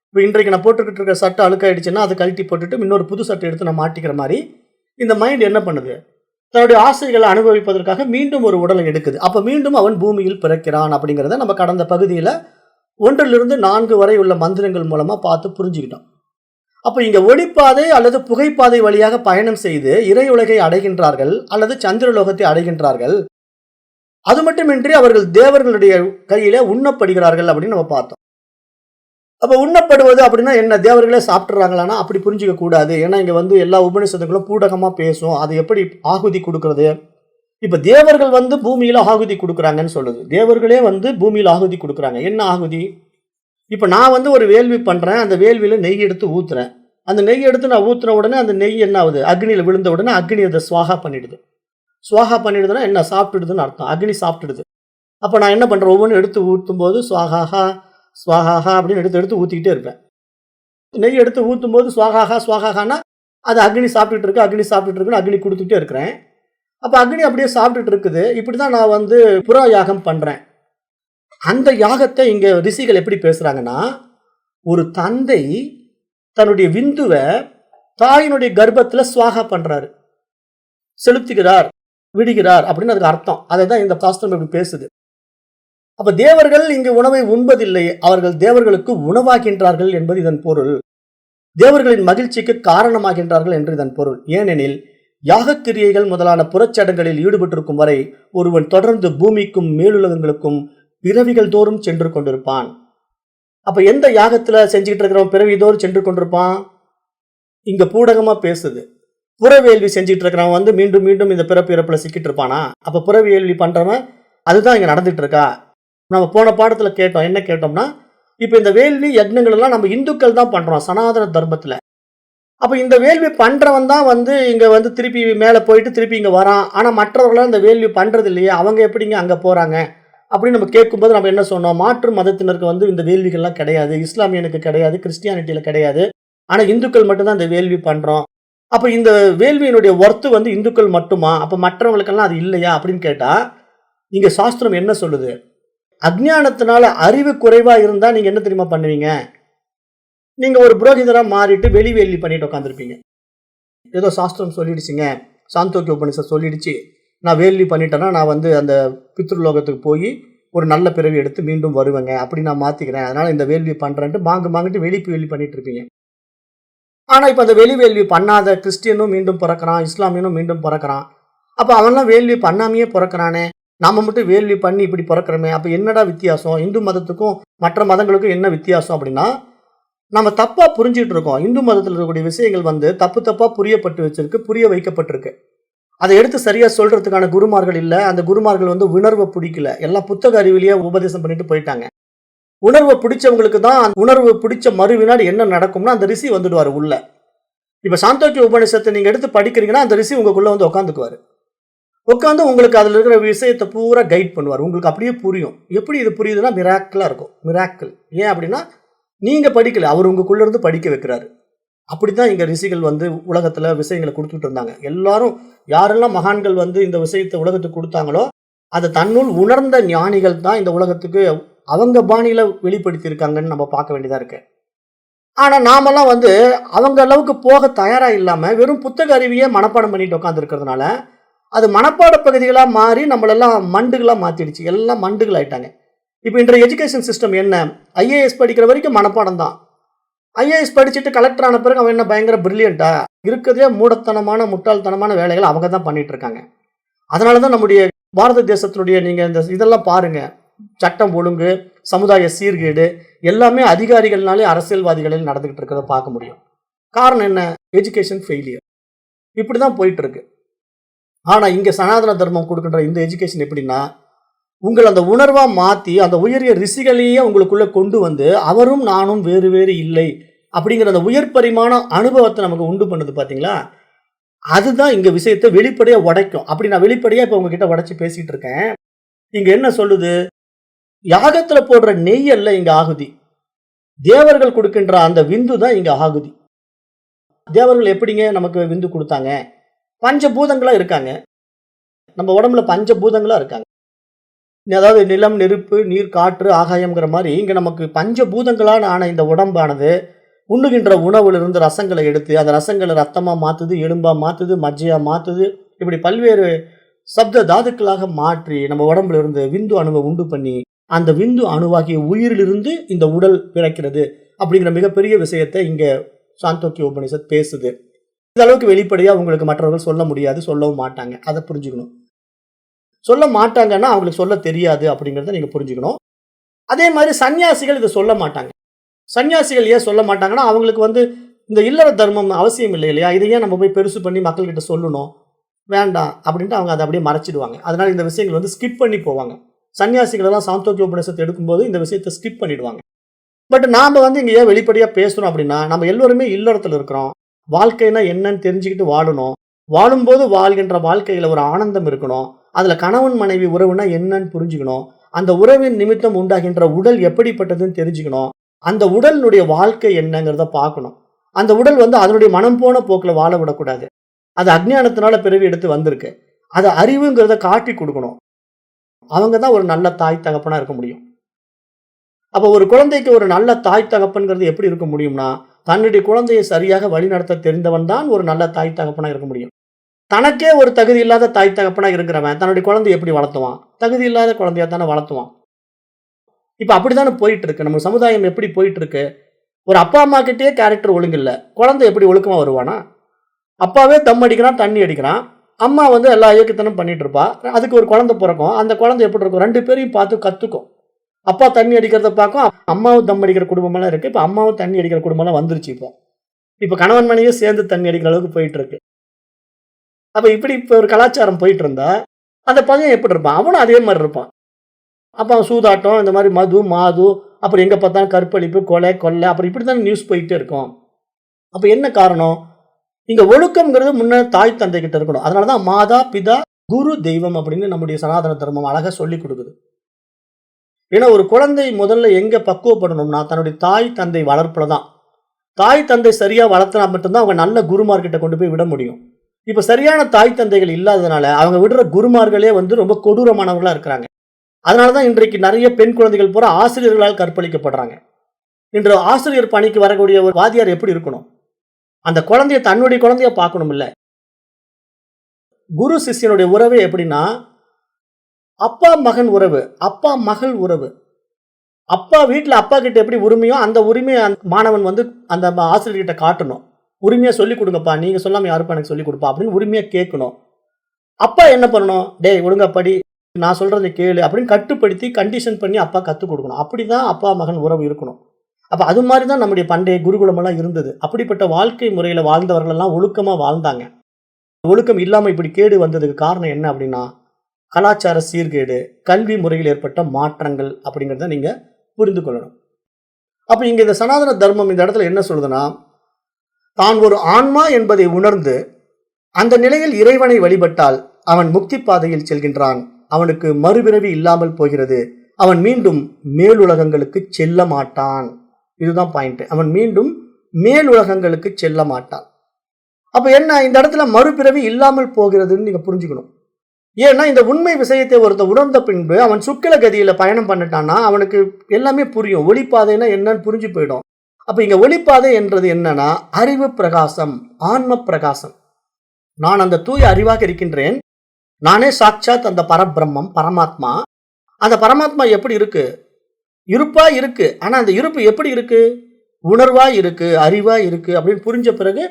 இப்போ இன்றைக்கு நான் போட்டுக்கிட்டு இருக்க சட்டை அழுக்காயிடுச்சுன்னா அதை கழட்டி போட்டுட்டு இன்னொரு புது சட்டை எடுத்து நான் மாட்டிக்கிற மாதிரி இந்த மைண்ட் என்ன பண்ணுது, தன்னுடைய ஆசைகளை அனுபவிப்பதற்காக மீண்டும் ஒரு உடலை எடுக்குது. அப்போ மீண்டும் அவன் பூமியில் பிறக்கிறான் அப்படிங்கிறத நம்ம கடந்த பகுதியில் 1 to 4 வரை உள்ள மந்திரங்கள் மூலமாக பார்த்து புரிஞ்சுக்கிட்டோம். அப்போ இங்கே ஒளிப்பாதை அல்லது புகைப்பாதை வழியாக பயணம் செய்து இறை உலகை அடைகின்றார்கள் அல்லது சந்திரலோகத்தை அடைகின்றார்கள். அது மட்டுமின்றி அவர்கள் தேவர்களுடைய கையிலே உண்ணப்படுகிறார்கள் அப்படின்னு நம்ம பார்த்தோம். அப்போ உண்ணப்படுவது அப்படின்னா என்ன, தேவர்களே சாப்பிட்றாங்களான்னா அப்படி புரிஞ்சிக்க கூடாது. ஏன்னா இங்கே வந்து எல்லா உபநிஷத்துகளும் பூடகமாக பேசும், அது எப்படி ஆகுதி கொடுக்கறது. இப்போ தேவர்கள் வந்து பூமியில் ஆகுதி கொடுக்குறாங்கன்னு சொல்லுது. தேவர்களே வந்து பூமியில் ஆகுதி கொடுக்குறாங்க. என்ன ஆகுதி? இப்போ நான் வந்து ஒரு வேள்வி பண்ணுறேன், அந்த வேள்வியில் நெய் எடுத்து ஊற்றுறேன். அந்த நெய் எடுத்து நான் ஊற்றுன உடனே அந்த நெய் என்ன ஆகுது, அக்னியில் விழுந்த உடனே அக்னி அதை சுவாகா பண்ணிடுது. சுவாகா பண்ணிடுதுன்னா என்ன, சாப்பிட்டுடுதுன்னு அர்த்தம். அக்னி சாப்பிட்டுடுது. அப்போ நான் என்ன பண்ணுறேன், ஒவ்வொன்றும் எடுத்து ஊற்றும் போது சுவாகாஹா ஸ்வாகாஹா அப்படின்னு எடுத்து ஊற்றிக்கிட்டே இருப்பேன். நெய் எடுத்து ஊற்றும் போது சுவாகாஹா ஸ்வாகாஹானா அது அக்னி சாப்பிட்டுட்டு இருக்கு, அக்னி சாப்பிட்டுட்டு இருக்குன்னு அக்னி கொடுத்துக்கிட்டே இருக்கிறேன். அப்போ அக்னி அப்படியே சாப்பிட்டுட்டு இருக்குது. இப்படி தான் நான் வந்து புறா யாகம் பண்ணுறேன். அந்த யாகத்தை இங்கே ரிஷிகள் எப்படி பேசுகிறாங்கன்னா, ஒரு தந்தை தன்னுடைய விந்துவை தாயினுடைய கர்ப்பத்தில் சுவாகா பண்ணுறாரு, செலுத்துகிறார், விடுகிறார் அப்படின்னு அதுக்கு அர்த்தம். அதை தான் இந்த சாஸ்திரம் இப்படி பேசுது. அப்போ தேவர்கள் இங்கு உணவை உண்பதில்லை, அவர்கள் தேவர்களுக்கு உணவாகின்றார்கள் என்பது இதன் பொருள். தேவர்களின் மகிழ்ச்சிக்கு காரணமாகின்றார்கள் என்று இதன் பொருள். ஏனெனில் யாகக்கிரியைகள் முதலான புறச்சடங்களில் ஈடுபட்டிருக்கும் வரை ஒருவன் தொடர்ந்து பூமிக்கும் மேலுலகங்களுக்கும் பிறவிகள் தோறும் சென்று கொண்டிருப்பான். அப்ப எந்த யாகத்துல செஞ்சுக்கிட்டு இருக்கிறவன் பிறவி தோறும் சென்று கொண்டிருப்பான்? இங்க பூடகமா பேசுது. புறவேள்வி செஞ்சுட்டு இருக்கிறவன் வந்து மீண்டும் மீண்டும் இந்த பிறப்பு இறப்புல சிக்கிட்டு இருப்பானா? அப்ப புறவேள்வி பண்றவன் அதுதான் இங்க நடந்துட்டு இருக்கா. நம்ம போன பாடத்துல கேட்டோம், என்ன கேட்டோம்னா, இப்ப இந்த வேள்வி யக்னங்கள் எல்லாம் நம்ம இந்துக்கள் தான் பண்றோம் சனாதன தர்மத்துல. அப்ப இந்த வேள்வி பண்றவன் தான் வந்து இங்க வந்து திருப்பி மேல போயிட்டு திருப்பி இங்க வரான். ஆனா மற்றவர்களாம் இந்த வேள்வி பண்றது இல்லையே, அவங்க எப்படிங்க அங்க போறாங்க அப்படின்னு நம்ம கேட்கும்போது நம்ம என்ன சொன்னோம், மாற்று மதத்தினருக்கு வந்து இந்த வேள்விகள்லாம் கிடையாது, இஸ்லாமியனுக்கு கிடையாது, கிறிஸ்டியானிட்டியில கிடையாது, ஆனா இந்துக்கள் மட்டும்தான் இந்த வேள்வி பண்றோம். அப்ப இந்த வேள்வியினுடைய ஒர்த்து வந்து இந்துக்கள் மட்டுமா, அப்ப மற்றவங்களுக்கெல்லாம் அது இல்லையா அப்படின்னு கேட்டா, இங்க சாஸ்திரம் என்ன சொல்லுது, அஜ்ஞானத்தினால அறிவு குறைவா இருந்தா நீங்க என்ன தெரியுமா பண்ணுவீங்க, நீங்க ஒரு புரோகிதரா மாறிட்டு வெளி வேள்வி பண்ணிட்டு உட்காந்துருப்பீங்க. ஏதோ சாஸ்திரம் சொல்லிடுச்சுங்க, சாந்தோக்கிய உபநிஷம் சொல்லிடுச்சு, நான் வேள்வி பண்ணிட்டேன்னா நான் வந்து அந்த பித்ருலோகத்துக்கு போய் ஒரு நல்ல பிறவி எடுத்து மீண்டும் வருவேங்க, அப்படி நான் மாற்றிக்கிறேன், அதனால் இந்த வேள்வி பண்ணுறேன்ட்டு வாங்கிட்டு வேள்வி பண்ணிட்டு இருப்பீங்க. ஆனால் இப்போ அந்த வேள்வி பண்ணாத கிறிஸ்டியனும் மீண்டும் பிறக்கிறான், இஸ்லாமியனும் மீண்டும் பிறக்கிறான். அப்போ அவன்லாம் வேள்வி பண்ணாமையே பிறக்கிறானே, நாம் மட்டும் வேள்வி பண்ணி இப்படி பிறக்கிறோமே, அப்போ என்னடா வித்தியாசம்? இந்து மதத்துக்கும் மற்ற மதங்களுக்கும் என்ன வித்தியாசம் அப்படின்னா, நம்ம தப்பாக புரிஞ்சுட்டு இருக்கோம். இந்து மதத்தில் இருக்கக்கூடிய விஷயங்கள் வந்து தப்பாக புரிய வைக்கப்பட்டிருக்கு. அதை எடுத்து சரியாக சொல்கிறதுக்கான குருமார்கள் இல்லை. அந்த குருமார்கள் வந்து உணர்வை பிடிக்கல, எல்லாம் புத்தக அறிவிலேயே உபதேசம் பண்ணிட்டு போயிட்டாங்க. உணர்வை பிடிச்சவங்களுக்கு தான் உணர்வு பிடிச்ச மறுவினாடி என்ன நடக்கும்னா அந்த ரிஷி வந்துடுவார் உள்ள. இப்போ சாந்தோக்கிய உபநிஷத்தை நீங்கள் எடுத்து படிக்கிறீங்கன்னா அந்த ரிஷி உங்களுக்குள்ள வந்து உட்காந்துக்குவார். உட்காந்து உங்களுக்கு அதில் இருக்கிற விஷயத்தை பூரா கைட் பண்ணுவார். உங்களுக்கு அப்படியே புரியும். எப்படி இது புரியுதுன்னா மிராக்கிளாக இருக்கும். மிராக்கிள் ஏன் அப்படின்னா நீங்கள் படிக்கல, அவர் உங்களுக்குள்ள இருந்து படிக்க வைக்கிறாரு. அப்படி தான் இங்கே ரிஷிகள் வந்து உலகத்தில் விஷயங்களை கொடுத்துட்டு இருந்தாங்க. எல்லாரும் யாரெல்லாம் மகான்கள் வந்து இந்த விஷயத்தை உலகத்துக்கு கொடுத்தாங்களோ அதை தன்னுள் உணர்ந்த ஞானிகள் தான் இந்த உலகத்துக்கு அவங்க பாணியில் வெளிப்படுத்தியிருக்காங்கன்னு நம்ம பார்க்க வேண்டியதாக இருக்கு. ஆனால் நாமெல்லாம் வந்து அவங்க அளவுக்கு போக தயாராக இல்லாமல் வெறும் புத்தக அறிவியே மனப்பாடம் பண்ணிட்டு உட்காந்துருக்கிறதுனால அது மனப்பாட பகுதிகளாக மாறி நம்மளெல்லாம் மண்டுகளாக மாற்றிடுச்சு. எல்லாம் மண்டுகள் ஆயிட்டாங்க. இப்போ இன்றைய எஜுகேஷன் சிஸ்டம் என்ன? ஐஏஎஸ் படிக்கிற வரைக்கும் மனப்பாடம் தான். ஐஏஎஸ் படிச்சுட்டு கலெக்டர் ஆன பிறகு அவன் என்ன பயங்கர பிரில்லியண்டா? இருக்கிறதே மூடத்தனமான முட்டாள்தனமான வேலைகளை அவங்க தான் பண்ணிட்டு இருக்காங்க. அதனால தான் நம்முடைய பாரத தேசத்தினுடைய நீங்கள் இந்த இதெல்லாம் பாருங்க, சட்டம் ஒழுங்கு, சமுதாய சீர்கேடு எல்லாமே அதிகாரிகள்னாலே அரசியல்வாதிகளில் நடந்துகிட்டு இருக்கிறத பார்க்க முடியும். காரணம் என்ன? Education failure. இப்படி தான் போயிட்டு இருக்கு. ஆனால் இங்கே சனாதன தர்மம் கொடுக்கின்ற இந்த எஜுகேஷன் எப்படின்னா, உங்கள் அந்த உணர்வாக மாற்றி அந்த உயரிய ரிஷிகளையே உங்களுக்குள்ளே கொண்டு வந்து அவரும் நானும் வேறு வேறு இல்லை அப்படிங்கிற அந்த உயர் பரிமாண அனுபவத்தை நமக்கு உண்டு பண்ணுது. பார்த்தீங்களா? அதுதான் இங்கே விஷயத்தை வெளிப்படையாக உடைக்கும். அப்படி நான் வெளிப்படையாக இப்போ உங்ககிட்ட உடைச்சி பேசிகிட்டு இருக்கேன். இங்கே என்ன சொல்லுது? யாகத்தில் போடுற நெய் அல்ல இங்கே ஆகுதி, தேவர்கள் கொடுக்கின்ற அந்த விந்து தான் இங்கே ஆகுதி. தேவர்கள் எப்படிங்க நமக்கு விந்து கொடுத்தாங்க? பஞ்சபூதங்களாக இருக்காங்க. நம்ம உடம்புல பஞ்சபூதங்களாக இருக்காங்க. அதாவது நிலம், நெருப்பு, நீர், காற்று, ஆகாயம்ங்கிற மாதிரி இங்கே நமக்கு பஞ்சபூதங்களான ஆன இந்த உடம்பானது உண்ணுகின்ற உணவுலிருந்து ரசங்களை எடுத்து அந்த ரசங்களை ரத்தமாக மாற்றுது, எலும்பாக மாற்றுது, மஜ்ஜையாக மாற்றுது. இப்படி பல்வேறு சப்த தாதுக்களாக மாற்றி நம்ம உடம்புல இருந்து விந்து அணுவை உண்டு பண்ணி அந்த விந்து அணுவாகிய உயிரிலிருந்து இந்த உடல் பிறக்கிறது அப்படிங்கிற மிகப்பெரிய விஷயத்தை இங்கே சாந்தோக்கிய உபனிஷத் பேசுது. இந்த அளவுக்கு வெளிப்படையாக உங்களுக்கு மற்றவர்கள் சொல்ல முடியாது, சொல்லவும் மாட்டாங்க. அதை புரிஞ்சுக்கணும். சொல்ல மாட்டாங்கன்னா அவங்களுக்கு சொல்ல தெரியாது அப்படிங்கிறத நீங்கள் புரிஞ்சுக்கணும். அதே மாதிரி சன்னியாசிகள் இதை சொல்ல மாட்டாங்க. சன்னியாசிகள் ஏன் சொல்ல மாட்டாங்கன்னா அவங்களுக்கு வந்து இந்த இல்லற தர்மம் அவசியம் இல்லை இல்லையா? இதை ஏன் நம்ம போய் பெருசு பண்ணி மக்கள்கிட்ட சொல்லணும்? வேண்டாம் அப்படின்ட்டு அவங்க அதை அப்படியே மறைச்சிடுவாங்க. அதனால இந்த விஷயங்கள் வந்து ஸ்கிப் பண்ணி போவாங்க. சன்னியாசிகளெல்லாம் சாந்தோக்கிய உபநிஷத்தை எடுக்கும்போது இந்த விஷயத்தை ஸ்கிப் பண்ணிடுவாங்க. பட் நாம் வந்து இங்கே ஏன் வெளிப்படையாக பேசுகிறோம் அப்படின்னா, நம்ம எல்லோருமே இல்லறத்தில் இருக்கிறோம். வாழ்க்கைனா என்னன்னு தெரிஞ்சுக்கிட்டு வாழணும். வாழும்போது வாழ்கின்ற வாழ்க்கையில் ஒரு ஆனந்தம் இருக்கணும். அதில் கணவன் மனைவி உறவுனா என்னன்னு புரிஞ்சுக்கணும். அந்த உறவின் நிமித்தம் உண்டாகின்ற உடல் எப்படிப்பட்டதுன்னு தெரிஞ்சுக்கணும். அந்த உடலினுடைய வாழ்க்கை என்னங்கிறத பார்க்கணும். அந்த உடல் வந்து அதனுடைய மனம் போன போக்கில் வாழ விடக்கூடாது. அது அஜ்ஞானத்தினால பிறவி எடுத்து வந்திருக்கு. அது அறிவுங்கிறத காட்டி கொடுக்கணும். அவங்க தான் ஒரு நல்ல தாய் தகப்பனா இருக்க முடியும். அப்போ ஒரு குழந்தைக்கு ஒரு நல்ல தாய் தகப்பன்கிறது எப்படி இருக்க முடியும்னா, தன்னுடைய குழந்தையை சரியாக வழிநடத்த தெரிந்தவன் தான் ஒரு நல்ல தாய் தகப்பனா இருக்க முடியும். தனக்கே ஒரு தகுதி இல்லாத தாய் தகப்பனா இருக்கிறவன் தன்னுடைய குழந்தையை எப்படி வளர்த்துவான்? தகுதி இல்லாத குழந்தையா தானே வளர்த்துவான். இப்போ அப்படித்தானே போயிட்டு இருக்கு நம்ம சமுதாயம். எப்படி போயிட்டு இருக்கு? ஒரு அப்பா அம்மா கிட்டே கேரக்டர் ஒழுங்கு இல்லை, குழந்தை எப்படி ஒழுக்கமா வருவானா? அப்பாவே தம் அடிக்கிறான், தண்ணி அடிக்கிறான், அம்மா வந்து எல்லா இயக்கத்தனும் பண்ணிட்டு இருப்பா. அதுக்கு ஒரு குழந்தை பிறக்கும். அந்த குழந்தை எப்படி இருக்கும்? ரெண்டு பேரையும் பார்த்து கத்துக்கும். அப்பா தண்ணி அடிக்கிறத பார்க்கும், அம்மாவும் தம் அடிக்கிற குடும்பமெல்லாம் இருக்கு. இப்போ அம்மாவும் தண்ணி அடிக்கிற குடும்பம்லாம் வந்துருச்சு. இப்போ கணவன் மனைவியும் சேர்ந்து தண்ணி அடிக்கிற அளவுக்கு போயிட்டு இருக்கு. அப்போ இப்படி இப்போ ஒரு கலாச்சாரம் போயிட்டு இருந்தா அந்த பையன் எப்படி இருப்பான்? அவனும் அதே மாதிரி இருப்பான். அப்போ அவன் சூதாட்டம், இந்த மாதிரி மது மாது, அப்புறம் எங்கே பார்த்தாலும் கற்பழிப்பு, கொலை கொள்ளை, அப்புறம் இப்படி தானே நியூஸ் போயிட்டே இருக்கும். அப்போ என்ன காரணம்? இங்கே ஒழுக்கம்ங்கிறது முன்னே தாய் தந்தை கிட்ட இருக்கணும். அதனால தான் மாதா பிதா குரு தெய்வம் அப்படின்னு நம்முடைய சனாதன தர்மம் அழகாக சொல்லி கொடுக்குது. ஏன்னா ஒரு குழந்தை முதல்ல எங்கே பக்குவப்படணும்னா தன்னுடைய தாய் தந்தை வளர்ப்புல தான். தாய் தந்தை சரியாக வளர்த்தனா மட்டும்தான் அவங்க நல்ல குருமார்கிட்ட கொண்டு போய் விட முடியும். இப்போ சரியான தாய் தந்தைகள் இல்லாததுனால அவங்க விடுற குருமார்களே வந்து ரொம்ப கொடூரமானவர்களாக இருக்கிறாங்க. அதனால தான் இன்றைக்கு நிறைய பெண் குழந்தைகள் பூரா ஆசிரியர்களால் கற்பழிக்கப்படுறாங்க. இன்று ஆசிரியர் பணிக்கு வரக்கூடிய ஒரு வாத்தியார் எப்படி இருக்கணும்? அந்த குழந்தைய தன்னுடைய குழந்தைய பார்க்கணும். இல்லை, குரு சிஷ்யனுடைய உறவு எப்படின்னா, அப்பா மகன் உறவு, அப்பா மகள் உறவு. அப்பா வீட்ல அப்பா கிட்ட எப்படி உரிமையோ, அந்த உரிமைய மாணவன் வந்து அந்த ஆசிரியர்கிட்ட காட்டணும். உரிமையா சொல்லிக் குடுங்கப்பா. நீங்க சொல்லாம யாருப்பா எனக்கு சொல்லிக் குடுப்பா? அப்படின்னு உரிமையா கேட்கணும். அப்பா என்ன பண்ணணும்? டேய் ஒழுங்கா படி. நான் சொல்றத கேளு அப்படின்னு கட்டுப்படுத்தி கண்டிஷன் பண்ணி அப்பா கத்துக் குடுக்கணும். அப்படிதான் அப்பா மகன் உறவு இருக்கணும். அப்ப அது மாரி தான் நம்முடைய பண்டைய குருகுலம் எல்லாம் இருந்தது. அப்படிப்பட்ட வாழ்க்கை முறையில வாழ்ந்தவர்கள் எல்லாம் ஒழுக்கமா வாழ்ந்தாங்க. ஒழுக்கம் இல்லாம இப்படி கேடு வந்ததுக்கு காரணம் என்ன அப்படின்னா, கலாச்சார சீர்கேடு, கல்வி முறையில் ஏற்பட்ட மாற்றங்கள் அப்படிங்கிறத நீங்க புரிந்து கொள்ளணும். அப்ப இங்க இந்த சனாதன தர்மம் இந்த இடத்துல என்ன சொல்லுதுன்னா, தான் ஒரு ஆன்மா என்பதை உணர்ந்து அந்த நிலையில் இறைவனை வழிபட்டால் அவன் முக்தி பாதையில் செல்கின்றான். அவனுக்கு மறுபிறவி இல்லாமல் போகிறது. அவன் மீண்டும் மேலுலகங்களுக்கு செல்ல மாட்டான். இதுதான் பாயிண்ட். அவன் மீண்டும் மேலுலகங்களுக்கு செல்ல மாட்டான். அப்ப என்ன இந்த இடத்துல மறுபிறவி இல்லாமல் போகிறதுன்னு நீங்க புரிஞ்சுக்கணும். ஏன்னா இந்த உண்மை விஷயத்தை ஒருத்தர் உணர்ந்த பின்பு அவன் சுக்கில கதியில பயணம் பண்ணிட்டான்னா அவனுக்கு எல்லாமே புரியும். ஒளிப்பாதைன்னா என்னன்னு புரிஞ்சு போயிடும். அப்ப இங்க ஒளிப்பாதை என்றது என்னன்னா அறிவு பிரகாசம், ஆன்ம பிரகாசம். நான் அந்த தூய அறிவாக இருக்கின்றேன். நானே சாட்சாத் அந்த பரபிரம்மம், பரமாத்மா. அந்த பரமாத்மா எப்படி இருக்கு? இருப்பா இருக்கு. ஆனா அந்த இருப்பு எப்படி இருக்கு? உணர்வா இருக்கு, அறிவா இருக்கு அப்படின்னு புரிஞ்ச பிறகு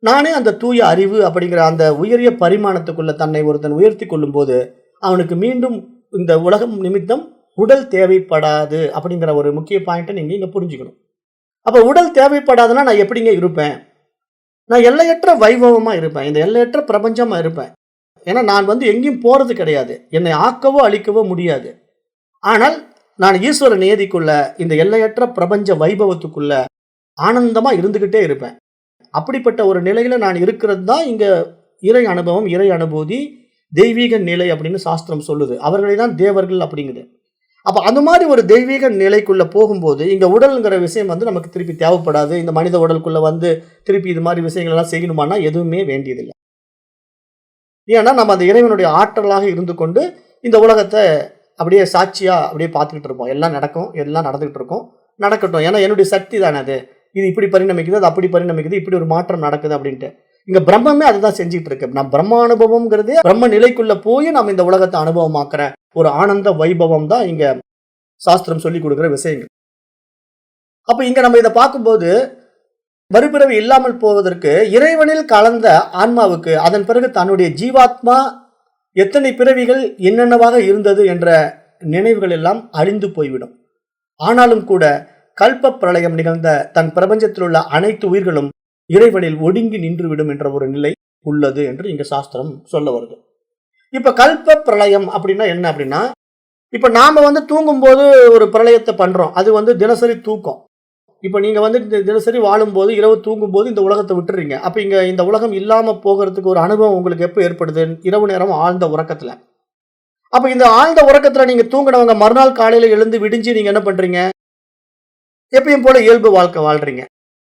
நானே அந்த தூய அறிவு அப்படிங்கிற அந்த உயரிய பரிமாணத்துக்குள்ள தன்னை ஒருத்தன் உயர்த்தி கொள்ளும் போது அவனுக்கு மீண்டும் இந்த உலகம் நிமித்தம் உடல் தேவைப்படாது அப்படிங்கிற ஒரு முக்கிய பாயிண்ட்டை நீங்க இங்க புரிஞ்சுக்கணும். அப்ப உடல் தேவைப்படாதுன்னா நான் எப்படிங்க இருப்பேன்? நான் எல்லையற்ற வைபவமா இருப்பேன். இந்த எல்லையற்ற பிரபஞ்சமா இருப்பேன். ஏன்னா நான் வந்து எங்கேயும் போறது கிடையாது. என்னை ஆக்கவோ அழிக்கவோ முடியாது. ஆனால் நான் ஈஸ்வர நியதிக்குள்ள இந்த எல்லையற்ற பிரபஞ்ச வைபவத்துக்குள்ள ஆனந்தமா இருந்துகிட்டே இருப்பேன். அப்படிப்பட்ட ஒரு நிலையில நான் இருக்கிறது தான் இங்க இறை அனுபவம், இறை அனுபூதி, தெய்வீக நிலை அப்படின்னு சாஸ்திரம் சொல்லுது. அவர்களை தான் தேவர்கள் அப்படிங்குது. அப்ப அந்த மாதிரி ஒரு தெய்வீக நிலைக்குள்ள போகும்போது இங்க உடல்ங்கிற விஷயம் வந்து நமக்கு திருப்பி தேவைப்படாது. இந்த மனித உடலுக்குள்ள வந்து திருப்பி இது மாதிரி விஷயங்கள் எல்லாம் செய்யணுமானா எதுவுமே வேண்டியதில்லை. ஏன்னா நம்ம அந்த இறைவனுடைய ஆற்றலாக இருந்து கொண்டு இந்த உலகத்தை அப்படியே சாட்சியா அப்படியே பார்த்துக்கிட்டு இருப்போம். எல்லாம் நடக்கும், எல்லாம் நடந்துகிட்டு இருக்கும், நடக்கட்டும். ஏன்னா என்னுடைய சக்தி தானே அது. இது இப்படி பரிணமிக்குது, அது அப்படி பரிணமிக்குது, இப்படி ஒரு மாற்றம் நடக்குது அப்படின்ட்டு. இங்க பிரம்மமே அதுதான் செஞ்சுட்டு இருக்கு. நம்ம பிரம்மானுபவம்ங்கிறதே பிரம்ம நிலைக்குள்ள போய் நம்ம இந்த உலகத்தை அனுபவமாக்குற ஒரு ஆனந்த வைபவம் தான் இங்க சாஸ்திரம் சொல்லி கொடுக்குற விஷயங்கள். அப்ப இங்க நம்ம இதை பார்க்கும்போது மறுபிறவி இல்லாமல் போவதற்கு இறைவனில் கலந்த ஆன்மாவுக்கு அதன் பிறகு தன்னுடைய ஜீவாத்மா எத்தனை பிறவிகள் என்னென்னவாக இருந்தது என்ற நினைவுகள் எல்லாம் அழிந்து போய்விடும். ஆனாலும் கூட கல்ப பிரளயம் நிகழ்ந்த தன் பிரபஞ்சத்தில் உள்ள அனைத்து உயிர்களும் இறைவனில் ஒடுங்கி நின்றுவிடும் என்ற ஒரு நிலை உள்ளது என்று இங்க சாஸ்திரம் சொல்ல வருது. இப்ப கல்ப பிரளயம் அப்படின்னா என்ன அப்படின்னா, இப்ப நாம வந்து தூங்கும் போது ஒரு பிரளயத்தை பண்றோம். அது வந்து தினசரி தூக்கம். இப்ப நீங்க வந்து தினசரி வாழும்போது இரவு தூங்கும் போது இந்த உலகத்தை விட்டுறீங்க. அப்ப இங்க இந்த உலகம் இல்லாம போகிறதுக்கு ஒரு அனுபவம் உங்களுக்கு எப்ப ஏற்படுது? இரவு நேரம் ஆழ்ந்த உறக்கத்துல. அப்ப இந்த ஆழ்ந்த உறக்கத்துல நீங்க தூங்கினவங்க மறுநாள் காலையில எழுந்து விடிஞ்சு நீங்க என்ன பண்றீங்க? எப்பயும் போல இயல்பு வாழ்க்கை வாழ்றீங்க.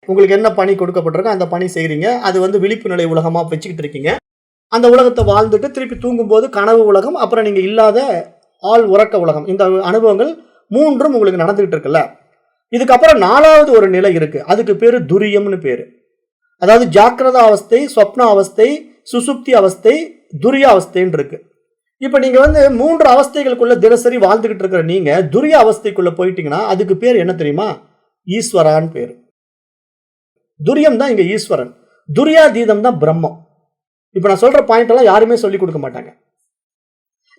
உங்களுக்கு என்ன பணி கொடுக்கப்பட்டிருக்கோ அந்த பணி செய்றீங்க. அது வந்து விழிப்பு நிலை உலகமா வச்சுக்கிட்டு இருக்கீங்க. அந்த உலகத்தை வாழ்ந்துட்டு திருப்பி தூங்கும்போது கனவு உலகம், அப்புறம் நீங்க இல்லாத ஆள் உறக்க உலகம். இந்த அனுபவங்கள் மூன்றும் உங்களுக்கு நடந்துகிட்டு இருக்குல்ல. இதுக்கப்புறம் 4வது ஒரு நிலை இருக்கு. அதுக்கு பேரு துரியம்னு பேரு. அதாவது ஜாக்கிரத அவஸ்தை, சொப்ன அவஸ்தை, சுசுப்தி அவஸ்தை, துரிய அவஸ்தைன்னு இருக்கு. இப்ப நீங்க வந்து 3 அவஸ்தைகளுக்குள்ள தினசரி வாழ்ந்துகிட்டு இருக்கிற நீங்க துரிய அவஸ்தைக்குள்ள போயிட்டீங்கன்னா அதுக்கு பேர் என்ன தெரியுமா? ஈஸ்வரான்னு பேரு. துரியம் தான் இங்க ஈஸ்வரன். துரியாதீதம் தான் பிரம்மம். இப்ப நான் சொல்ற பாயிண்ட் எல்லாம் யாருமே சொல்லி கொடுக்க மாட்டாங்க.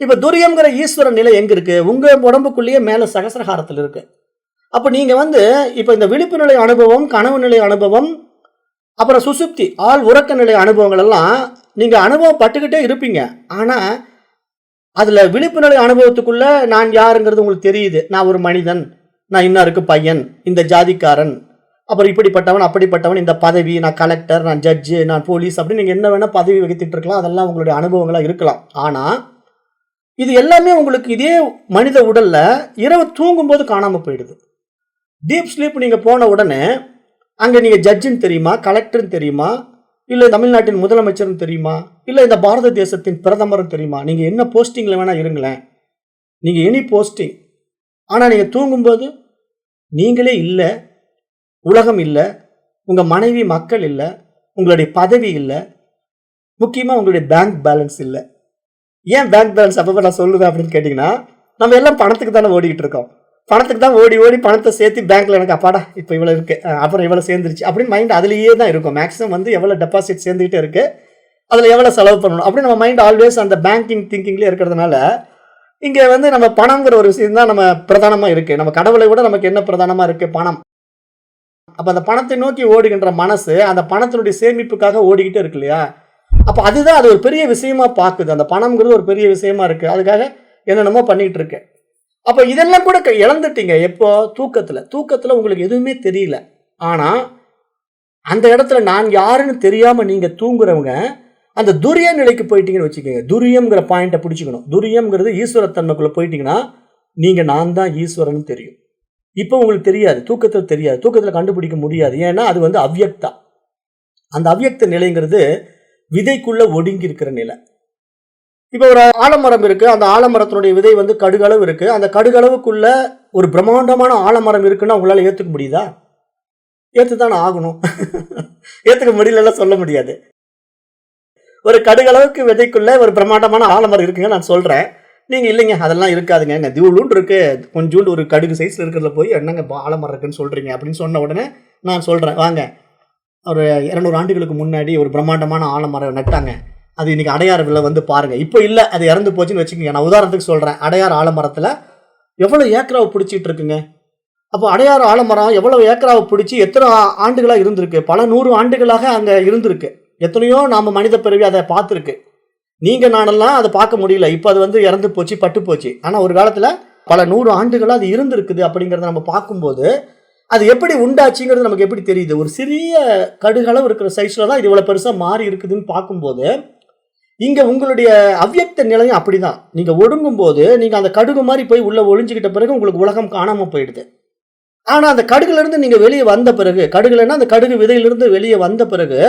இப்ப துரியம்ங்கிற ஈஸ்வரன் நிலை எங்க இருக்கு? உங்க உடம்புக்குள்ளேயே மேல சகசிரஹாரத்தில் இருக்கு. அப்ப நீங்க வந்து இப்ப இந்த விழிப்பு நிலை அனுபவம், கனவு நிலை அனுபவம், அப்புறம் சுசுப்தி ஆள் உறக்க நிலை அனுபவங்கள் எல்லாம் நீங்க அனுபவம் பட்டுக்கிட்டே இருப்பீங்க. ஆனா அதுல விழிப்பு நிலை அனுபவத்துக்குள்ள நான் யாருங்கிறது உங்களுக்கு தெரியுது. நான் ஒரு மனிதன், நான் இன்னாருக்கு பையன், இந்த ஜாதிக்காரன், அப்புறம் இப்படிப்பட்டவன் அப்படிப்பட்டவன், இந்த பதவி, நான் கலெக்டர், நான் ஜட்ஜு, நான் போலீஸ் அப்படின்னு நீங்க என்ன வேணா பதவி வகித்துட்டு இருக்கலாம். அதெல்லாம் உங்களுடைய அனுபவங்களா இருக்கலாம். ஆனா இது எல்லாமே உங்களுக்கு இதே மனித உடல்ல இரவு தூங்கும் போது காணாம போயிடுது. டீப் ஸ்லீப் நீங்க போன உடனே அங்க நீங்க ஜட்ஜுன்னு தெரியுமா, கலெக்டர்னு தெரியுமா, இல்ல தமிழ்நாட்டின் முதலமைச்சர்னு தெரியுமா, இல்ல இந்த பாரத தேசத்தின் பிரதமர்னு தெரியுமா? நீங்க என்ன போஸ்டிங்ல வேணா இருங்களேன், நீங்க எனி போஸ்டிங். ஆனா நீங்க தூங்கும்போது நீங்களே இல்ல, உலகம் இல்ல, உங்க மனைவி மக்கள் இல்ல, உங்களுடைய பதவி இல்ல, முக்கியமா உங்களுடைய பேங்க் பேலன்ஸ் இல்ல. ஏன் பேங்க் பேலன்ஸ் அப்பப்ப நான் சொல்லுவேன் அப்படின்னு கேட்டீங்கன்னா, நம்ம எல்லாம் பணத்துக்கு தானே ஓடிக்கிட்டு இருக்கோம். பணத்துக்கு தான் ஓடி ஓடி பணத்தை சேர்த்து பேங்க்ல எனக்கு அப்பாடா இப்போ இவ்வளவு இருக்கு, அப்புறம் இவ்வளவு சேர்ந்துருச்சு அப்படின்னு மைண்ட் அதுலயே தான் இருக்கும். மேக்ஸிமம் வந்து எவ்வளவு டெபாசிட் சேர்ந்துகிட்டே இருக்கு, அதுல எவ்வளவு செலவு பண்ணணும் அப்படின்னு நம்ம மைண்ட் ஆல்வேஸ் அந்த பேங்கிங் திங்கிங்லேயே இருக்கிறதுனால இங்க வந்து நம்ம பணம்ங்கிற ஒரு விஷயம் தான் நம்ம பிரதானமா இருக்கு. நம்ம கடவுளை விட நமக்கு என்ன பிரதானமா இருக்கு? பணம். அப்ப அந்த பணத்தை நோக்கி ஓடுகின்ற மனசு அந்த பணத்தினுடைய சேமிப்புக்காக ஓடிக்கிட்டே இருக்கு இல்லையா? அப்ப அதுதான் அது ஒரு பெரிய விஷயமா பாக்குது. அந்த பணம்ங்கிறது ஒரு பெரிய விஷயமா இருக்கு, அதுக்காக என்னென்னமோ பண்ணிட்டு இருக்கு. அப்ப இதெல்லாம் கூட இழந்துட்டீங்க. எப்போ? தூக்கத்துல உங்களுக்கு எதுவுமே தெரியல. ஆனா அந்த இடத்துல நான் யாருன்னு தெரியாம நீங்க தூங்குறவங்க அந்த துரிய நிலைக்கு போயிட்டீங்கன்னு வச்சுக்கோங்க. துரியம்ங்கிற பாயிண்ட பிடிச்சுக்கணும். துரியம்ங்கிறது ஈஸ்வரத்தன்மைக்குள்ள போயிட்டீங்கன்னா நீங்க நான் தான் ஈஸ்வரன் தெரியும். இப்ப உங்களுக்கு தெரியாது, தூக்கத்துல தெரியாது, தூக்கத்துல கண்டுபிடிக்க முடியாது. ஏன்னா அது வந்து அவ்யக்தா. அந்த அவ்யக்த நிலைங்கிறது விதைக்குள்ள ஒடுங்கி இருக்கிற நிலை. இப்ப ஒரு ஆலமரம் இருக்கு, அந்த ஆலமரத்தினுடைய விதை வந்து கடுகளவு இருக்கு. அந்த கடுகளவுக்குள்ள ஒரு பிரம்மாண்டமான ஆலமரம் இருக்குன்னா உங்களால ஏத்துக்க முடியுதா? ஏத்துதானே ஆகணும். ஏத்துக்க முடியல சொல்ல முடியாது. ஒரு கடுகளவுக்கு விதைக்குள்ள ஒரு பிரம்மாண்டமான ஆலமரம் இருக்குங்க நான் சொல்றேன். நீங்க இல்லைங்க அதெல்லாம் இருக்காதுங்க, திவுளுன்னு இருக்கு, கொஞ்சோண்டு ஒரு கடுகு சைஸ்ல இருக்கிறத போய் என்னங்க ஆலமரம் இருக்குன்னு சொல்றீங்க அப்படின்னு சொன்ன உடனே நான் சொல்றேன், வாங்க ஒரு 200 ஆண்டுகளுக்கு முன்னாடி ஒரு பிரம்மாண்டமான ஆலமரம் நட்டாங்க, அது இன்னைக்கு அடையாறு விலை வந்து பாருங்க. இப்போ இல்ல, அது இறந்து போச்சுன்னு வச்சுக்கோங்க. நான் உதாரணத்துக்கு சொல்றேன். அடையாறு ஆலமரத்துல எவ்வளவு ஏக்கராவை பிடிச்சிட்டு இருக்குங்க. அப்போ அடையாறு ஆலமரம் எவ்வளவு ஏக்கராவை பிடிச்சி எத்தனை ஆண்டுகளா இருந்திருக்கு? பல 100 ஆண்டுகளாக அங்க இருந்திருக்கு. எத்தனையோ நாம மனித பிறவி அதை பார்த்துருக்கு. நீங்க நானெல்லாம் அதை பார்க்க முடியல. இப்போ அது வந்து இறந்து போச்சு, பட்டு போச்சு. ஆனா ஒரு காலத்துல பல 100 ஆண்டுகளா அது இருந்திருக்குது. அப்படிங்கிறத நம்ம பார்க்கும்போது அது எப்படி உண்டாச்சுங்கிறது நமக்கு எப்படி தெரியுது? ஒரு சிறிய கடுகளவு இருக்கிற சைஸ்ல தான் இது இவ்வளவு பெருசா மாறி இருக்குதுன்னு பார்க்கும்போது இங்க உங்களுடைய அவ்யக்த நிலையும் அப்படிதான். நீங்க ஒடுங்கும் போது நீங்க அந்த கடுகு மாதிரி போய் உள்ள ஒளிஞ்சுக்கிட்ட பிறகு உங்களுக்கு உலகம் காணாம போயிடுது. ஆனா அந்த கடுகுல இருந்து நீங்க வெளியே வந்த பிறகு, கடுகுலன்னா அந்த கடுகு விதையிலிருந்து வெளியே வந்த பிறகு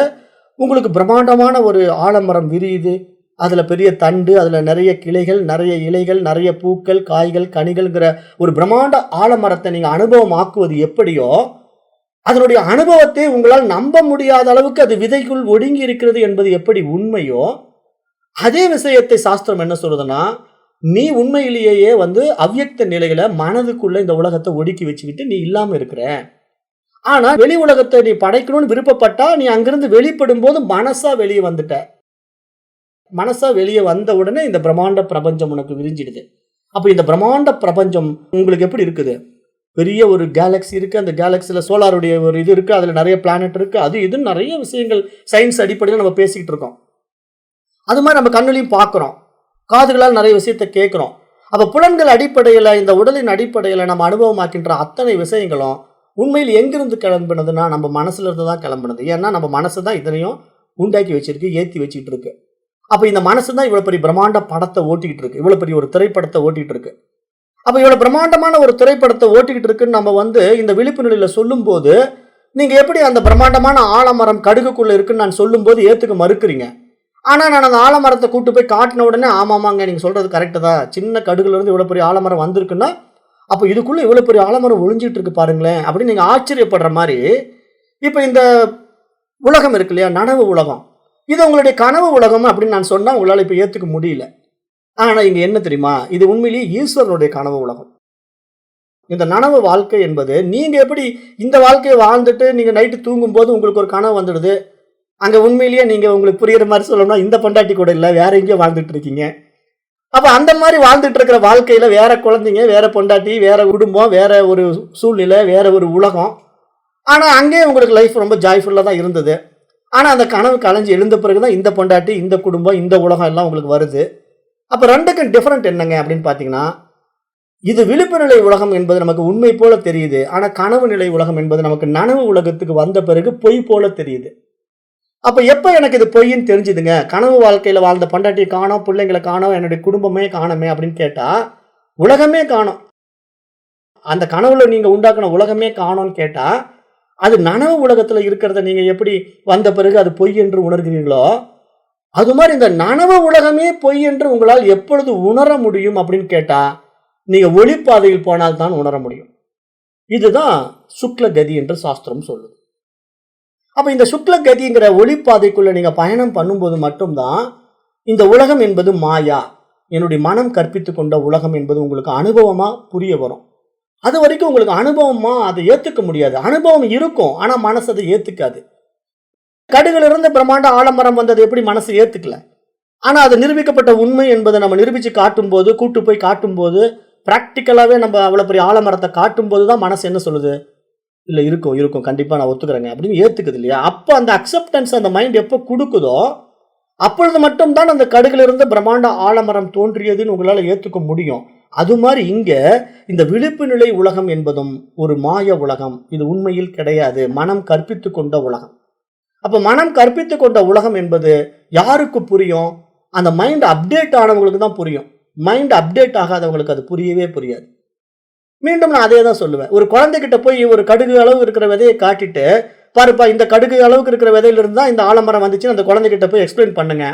உங்களுக்கு பிரம்மாண்டமான ஒரு ஆலமரம் விரியுது. அதுல பெரிய தண்டு, அதுல நிறைய கிளைகள், நிறைய இலைகள், நிறைய பூக்கள், காய்கள், கனிகள்ங்கிற ஒரு பிரம்மாண்ட ஆலமரத்தை நீங்க அனுபவம் ஆக்குவது எப்படியோ, அதனுடைய அனுபவத்தை உங்களால் நம்ப முடியாத அளவுக்கு அது விதைக்குள் ஒடுங்கி இருக்கிறது என்பது எப்படி உண்மையோ, அதே விஷயத்தை சாஸ்திரம் என்ன சொல்றதுன்னா, நீ உண்மையிலேயே வந்து அவ்யக்த நிலையில மனதுக்குள்ள இந்த உலகத்தை ஒடுக்கி வச்சுக்கிட்டு நீ இல்லாம இருக்கிற. ஆனா வெளி உலகத்தை நீ படைக்கணும்னு விருப்பப்பட்டா நீ அங்கிருந்து வெளிப்படும் போது மனசா வெளியே வந்துட்ட. மனசா வெளியே வந்த உடனே இந்த பிரம்மாண்ட பிரபஞ்சம் உனக்கு விரிஞ்சிடுது. அப்ப இந்த பிரம்மாண்ட பிரபஞ்சம் உங்களுக்கு எப்படி இருக்குது? பெரிய ஒரு கேலக்சி இருக்கு. அந்த கேலக்சில சோலாருடைய ஒரு இது இருக்கு. அதுல நிறைய பிளானட் இருக்கு. அது இதுன்னு நிறைய விஷயங்கள் சயின்ஸ் அடிப்படையில் நம்ம பேசிக்கிட்டு இருக்கோம். அது மாதிரி நம்ம கண்ணுலையும் பார்க்கிறோம், காதுகளால் நிறைய விஷயத்தை கேட்கிறோம். அப்ப புலன்கள் அடிப்படையில, இந்த உடலின் அடிப்படையில நம்ம அனுபவமாக்கின்ற அத்தனை விஷயங்களும் உண்மையில் எங்கிருந்து கிளம்பினதுன்னா நம்ம மனசுல இருந்து தான் கிளம்பினது. ஏன்னா நம்ம மனசு தான் இதனையும் உண்டாக்கி வச்சிருக்கு, ஏத்தி வச்சுக்கிட்டு இருக்கு. அப்ப இந்த மனசு தான் இவ்வளவு பெரிய பிரம்மாண்ட படத்தை ஓட்டிக்கிட்டு இருக்கு, இவ்வளவு பெரிய ஒரு திரைப்படத்தை ஓட்டிட்டு இருக்கு. அப்ப இவ்வளவு பிரம்மாண்டமான ஒரு திரைப்படத்தை ஓட்டிக்கிட்டு இருக்குன்னு நம்ம வந்து இந்த விழிப்பு நிலையில சொல்லும் போது நீங்க எப்படி அந்த பிரம்மாண்டமான ஆலமரம் கடுகுக்குள்ள இருக்குன்னு நான் சொல்லும் போது ஏத்துக்க மறுக்கிறீங்க. ஆனா நான் அந்த ஆலமரத்தை கூட்டு போய் காட்டின உடனே ஆமாமாங்க நீங்க சொல்றது கரெக்டு தான், சின்ன கடுகுல இருந்து இவ்வளவு பெரிய ஆலமரம் வந்திருக்குன்னா அப்ப இதுக்குள்ள இவ்வளவு பெரிய ஆலமரம் ஒளிஞ்சிட்டு இருக்கு பாருங்களேன் அப்படின்னு நீங்க ஆச்சரியப்படுற மாதிரி இப்ப இந்த உலகம் இருக்கு இல்லையா, நனவு உலகம், இது உங்களுடைய கனவு உலகம் அப்படின்னு நான் சொன்னா உங்களால இப்ப ஏத்துக்க முடியல. ஆனா இங்க என்ன தெரியுமா, இது உண்மையிலேயே ஈஸ்வரனுடைய கனவு உலகம். இந்த நனவு வாழ்க்கை என்பது நீங்க எப்படி இந்த வாழ்க்கையை வாழ்ந்துட்டு நீங்க நைட்டு தூங்கும் போது உங்களுக்கு ஒரு கனவு வந்துடுது. அங்க உண்மையிலேயே நீங்க உங்களுக்கு புரியுற மாதிரி சொல்லணும்னா இந்த பொண்டாட்டி கூட இல்ல, வேற எங்கேயோ வாழ்ந்துட்டு இருக்கீங்க. அப்ப அந்த மாதிரி வாழ்ந்துட்டு இருக்கிற வாழ்க்கையில வேற குழந்தைங்க, வேற பொண்டாட்டி, வேற குடும்பம், வேற ஒரு சூழ்நிலை, வேற ஒரு உலகம். ஆனா அங்கேயே உங்களுக்கு லைஃப் ரொம்ப ஜாய்ஃபுல்லா தான் இருந்தது. ஆனா அந்த கனவு கலைஞ்சு எழுந்த பிறகுதான் இந்த பொண்டாட்டி, இந்த குடும்பம், இந்த உலகம் எல்லாம் உங்களுக்கு வருது. அப்ப ரெண்டுக்கும் டிஃபரெண்ட் என்னங்க அப்படின்னு பாத்தீங்கன்னா, இது விழிப்பு நிலை உலகம் என்பது நமக்கு உண்மை போல தெரியுது. ஆனா கனவு நிலை உலகம் என்பது நமக்கு நனவு உலகத்துக்கு வந்த பிறகு பொய் போல தெரியுது. அப்ப எப்ப எனக்கு இது பொய்ன்னு தெரிஞ்சுதுங்க, கனவு வாழ்க்கையில வாழ்ந்த பொண்டாட்டியை காணோம், பிள்ளைங்களை காணோம், என்னுடைய குடும்பமே காணோமே அப்படின்னு கேட்டா உலகமே காணோம். அந்த கனவுல நீங்க உண்டாக்குன உலகமே காணோம்னு கேட்டா அது நனவு உலகத்துல இருக்கிறத நீங்க எப்படி வந்த பிறகு அது பொய் என்று உணர்கிறீர்களோ, அது மாதிரி இந்த நனவு உலகமே பொய் என்று உங்களால் எப்பொழுது உணர முடியும் அப்படின்னு கேட்டா நீங்க ஒளிப்பாதையில் போனால் தான் உணர முடியும். இதுதான் சுக்ல கதி என்று சாஸ்திரம் சொல்லுது. அப்ப இந்த சுக்ல கதிங்கிற ஒளிப்பாதைக்குள்ள நீங்க பயணம் பண்ணும்போது மட்டும்தான் இந்த உலகம் என்பது மாயா, என்னுடைய மனம் கற்பித்து கொண்ட உலகம் என்பது உங்களுக்கு அனுபவமா புரிய வரும். அது வரைக்கும் உங்களுக்கு அனுபவமா அதை ஏத்துக்க முடியாது. அனுபவம் இருக்கும், ஆனா மனசு அதை ஏத்துக்காது. கடுகுல இருந்து பிரம்மாண்ட ஆலமரம் வந்தது எப்படி மனசு ஏத்துக்கல? ஆனா அது நிரூபிக்கப்பட்ட உண்மை என்பதை நம்ம நிரூபிச்சு காட்டும் போது, கூட்டு போய் காட்டும் போது, பிராக்டிக்கலாவே நம்ம அவ்வளவு பெரிய ஆலமரத்தை காட்டும் போதுதான் மனசு என்ன சொல்லுது? இல்ல இருக்கும் இருக்கும் கண்டிப்பா நான் ஒத்துக்கிறேங்க அப்படின்னு ஏத்துக்குது இல்லையா? அப்ப அந்த அக்செப்டன்ஸ் அந்த மைண்ட் எப்ப கொடுக்குதோ அப்பொழுது மட்டும்தான் அந்த கடுகுல இருந்து பிரம்மாண்ட ஆலமரம் தோன்றியதுன்னு உங்களால ஏத்துக்க முடியும். அது மாதிரி இங்க இந்த விழிப்பு நிலை உலகம் என்பதும் ஒரு மாய உலகம். இது உண்மையில் கிடையாது, மனம் கற்பித்து கொண்ட உலகம். அப்ப மனம் கற்பித்து கொண்ட உலகம் என்பது யாருக்கு புரியும்? அந்த மைண்ட் அப்டேட் ஆனவங்களுக்கு தான் புரியும். மைண்ட் அப்டேட் ஆகாதவங்களுக்கு அது புரியவே புரியாது. மீண்டும் நான் அதே தான் சொல்லுவேன். ஒரு குழந்தைகிட்ட போய் ஒரு கடுகு அளவு இருக்கிற விதையை காட்டிட்டு, பாருப்பா இந்த கடுகு அளவுக்கு இருக்கிற விதையில இருந்தா இந்த ஆலமரம் வந்துச்சுன்னு அந்த குழந்தைகிட்ட போய் எக்ஸ்பிளைன் பண்ணுங்க.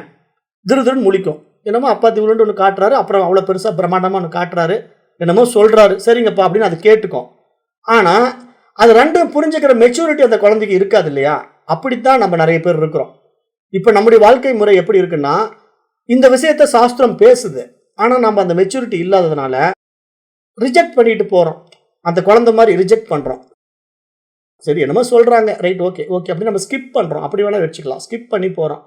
திருன்னு முழிக்கும். என்னமோ அப்பா திவுலண்டு ஒன்று காட்டுறாரு, அப்புறம் அவ்வளோ பெருசா பிரம்மாண்டமா ஒன்று காட்டுறாரு, என்னமோ சொல்றாரு, சரிங்கப்பா அப்படின்னு அது கேட்டுக்கும். ஆனா அது ரெண்டும் புரிஞ்சுக்கிற மெச்சூரிட்டி அந்த குழந்தைக்கு இருக்காது இல்லையா? அப்படித்தான் நம்ம நிறைய பேர் இருக்கிறோம். இப்ப நம்முடைய வாழ்க்கை முறை எப்படி இருக்குன்னா, இந்த விஷயத்த சாஸ்திரம் பேசுது, ஆனா நம்ம அந்த மெச்சூரிட்டி இல்லாததுனால ரிஜெக்ட் பண்ணிட்டு போறோம். அந்த குழந்தை மாதிரி ரிஜெக்ட் பண்றோம். சரி என்னமோ சொல்றாங்க, ரைட், ஓகே ஓகே அப்படின்னு நம்ம ஸ்கிப் பண்றோம். அப்படி வேணா வச்சுக்கலாம், ஸ்கிப் பண்ணி போறோம்.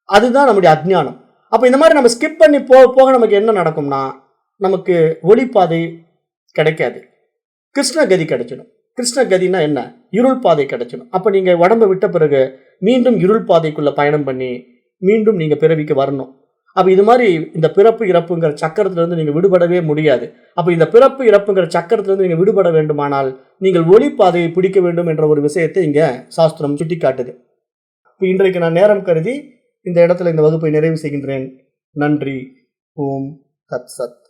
அதுதான் நம்முடைய அஜ்ஞானம். அப்ப இந்த மாதிரி நம்ம ஸ்கிப் பண்ணி போக போக நமக்கு என்ன நடக்கும்னா, நமக்கு ஒளிப்பாதை கிடைக்காது, கிருஷ்ணகதி கிடைச்சிடும். கிருஷ்ணகதினா என்ன? இருள் பாதை கிடைச்சிடும். அப்ப நீங்க உடம்பை விட்ட பிறகு மீண்டும் இருள் பாதைக்குள்ள பயணம் பண்ணி மீண்டும் நீங்க பிறவிக்கு வரணும். அப்ப இது மாதிரி இந்த பிறப்பு இறப்புங்கிற சக்கரத்துல இருந்து நீங்க விடுபடவே முடியாது. அப்ப இந்த பிறப்பு இறப்புங்கிற சக்கரத்துல இருந்து நீங்க விடுபட வேண்டுமானால் நீங்கள் ஒளிப்பாதையை பிடிக்க வேண்டும் என்ற ஒரு விஷயத்தை இங்க சாஸ்திரம் சுட்டிக்காட்டுது. இப்ப இன்றைக்கு நான் நேரம் கருதி இந்த இடத்துல இந்த வகுப்பை நிறைவு செய்கின்றேன். நன்றி. ஓம் தத் சத்.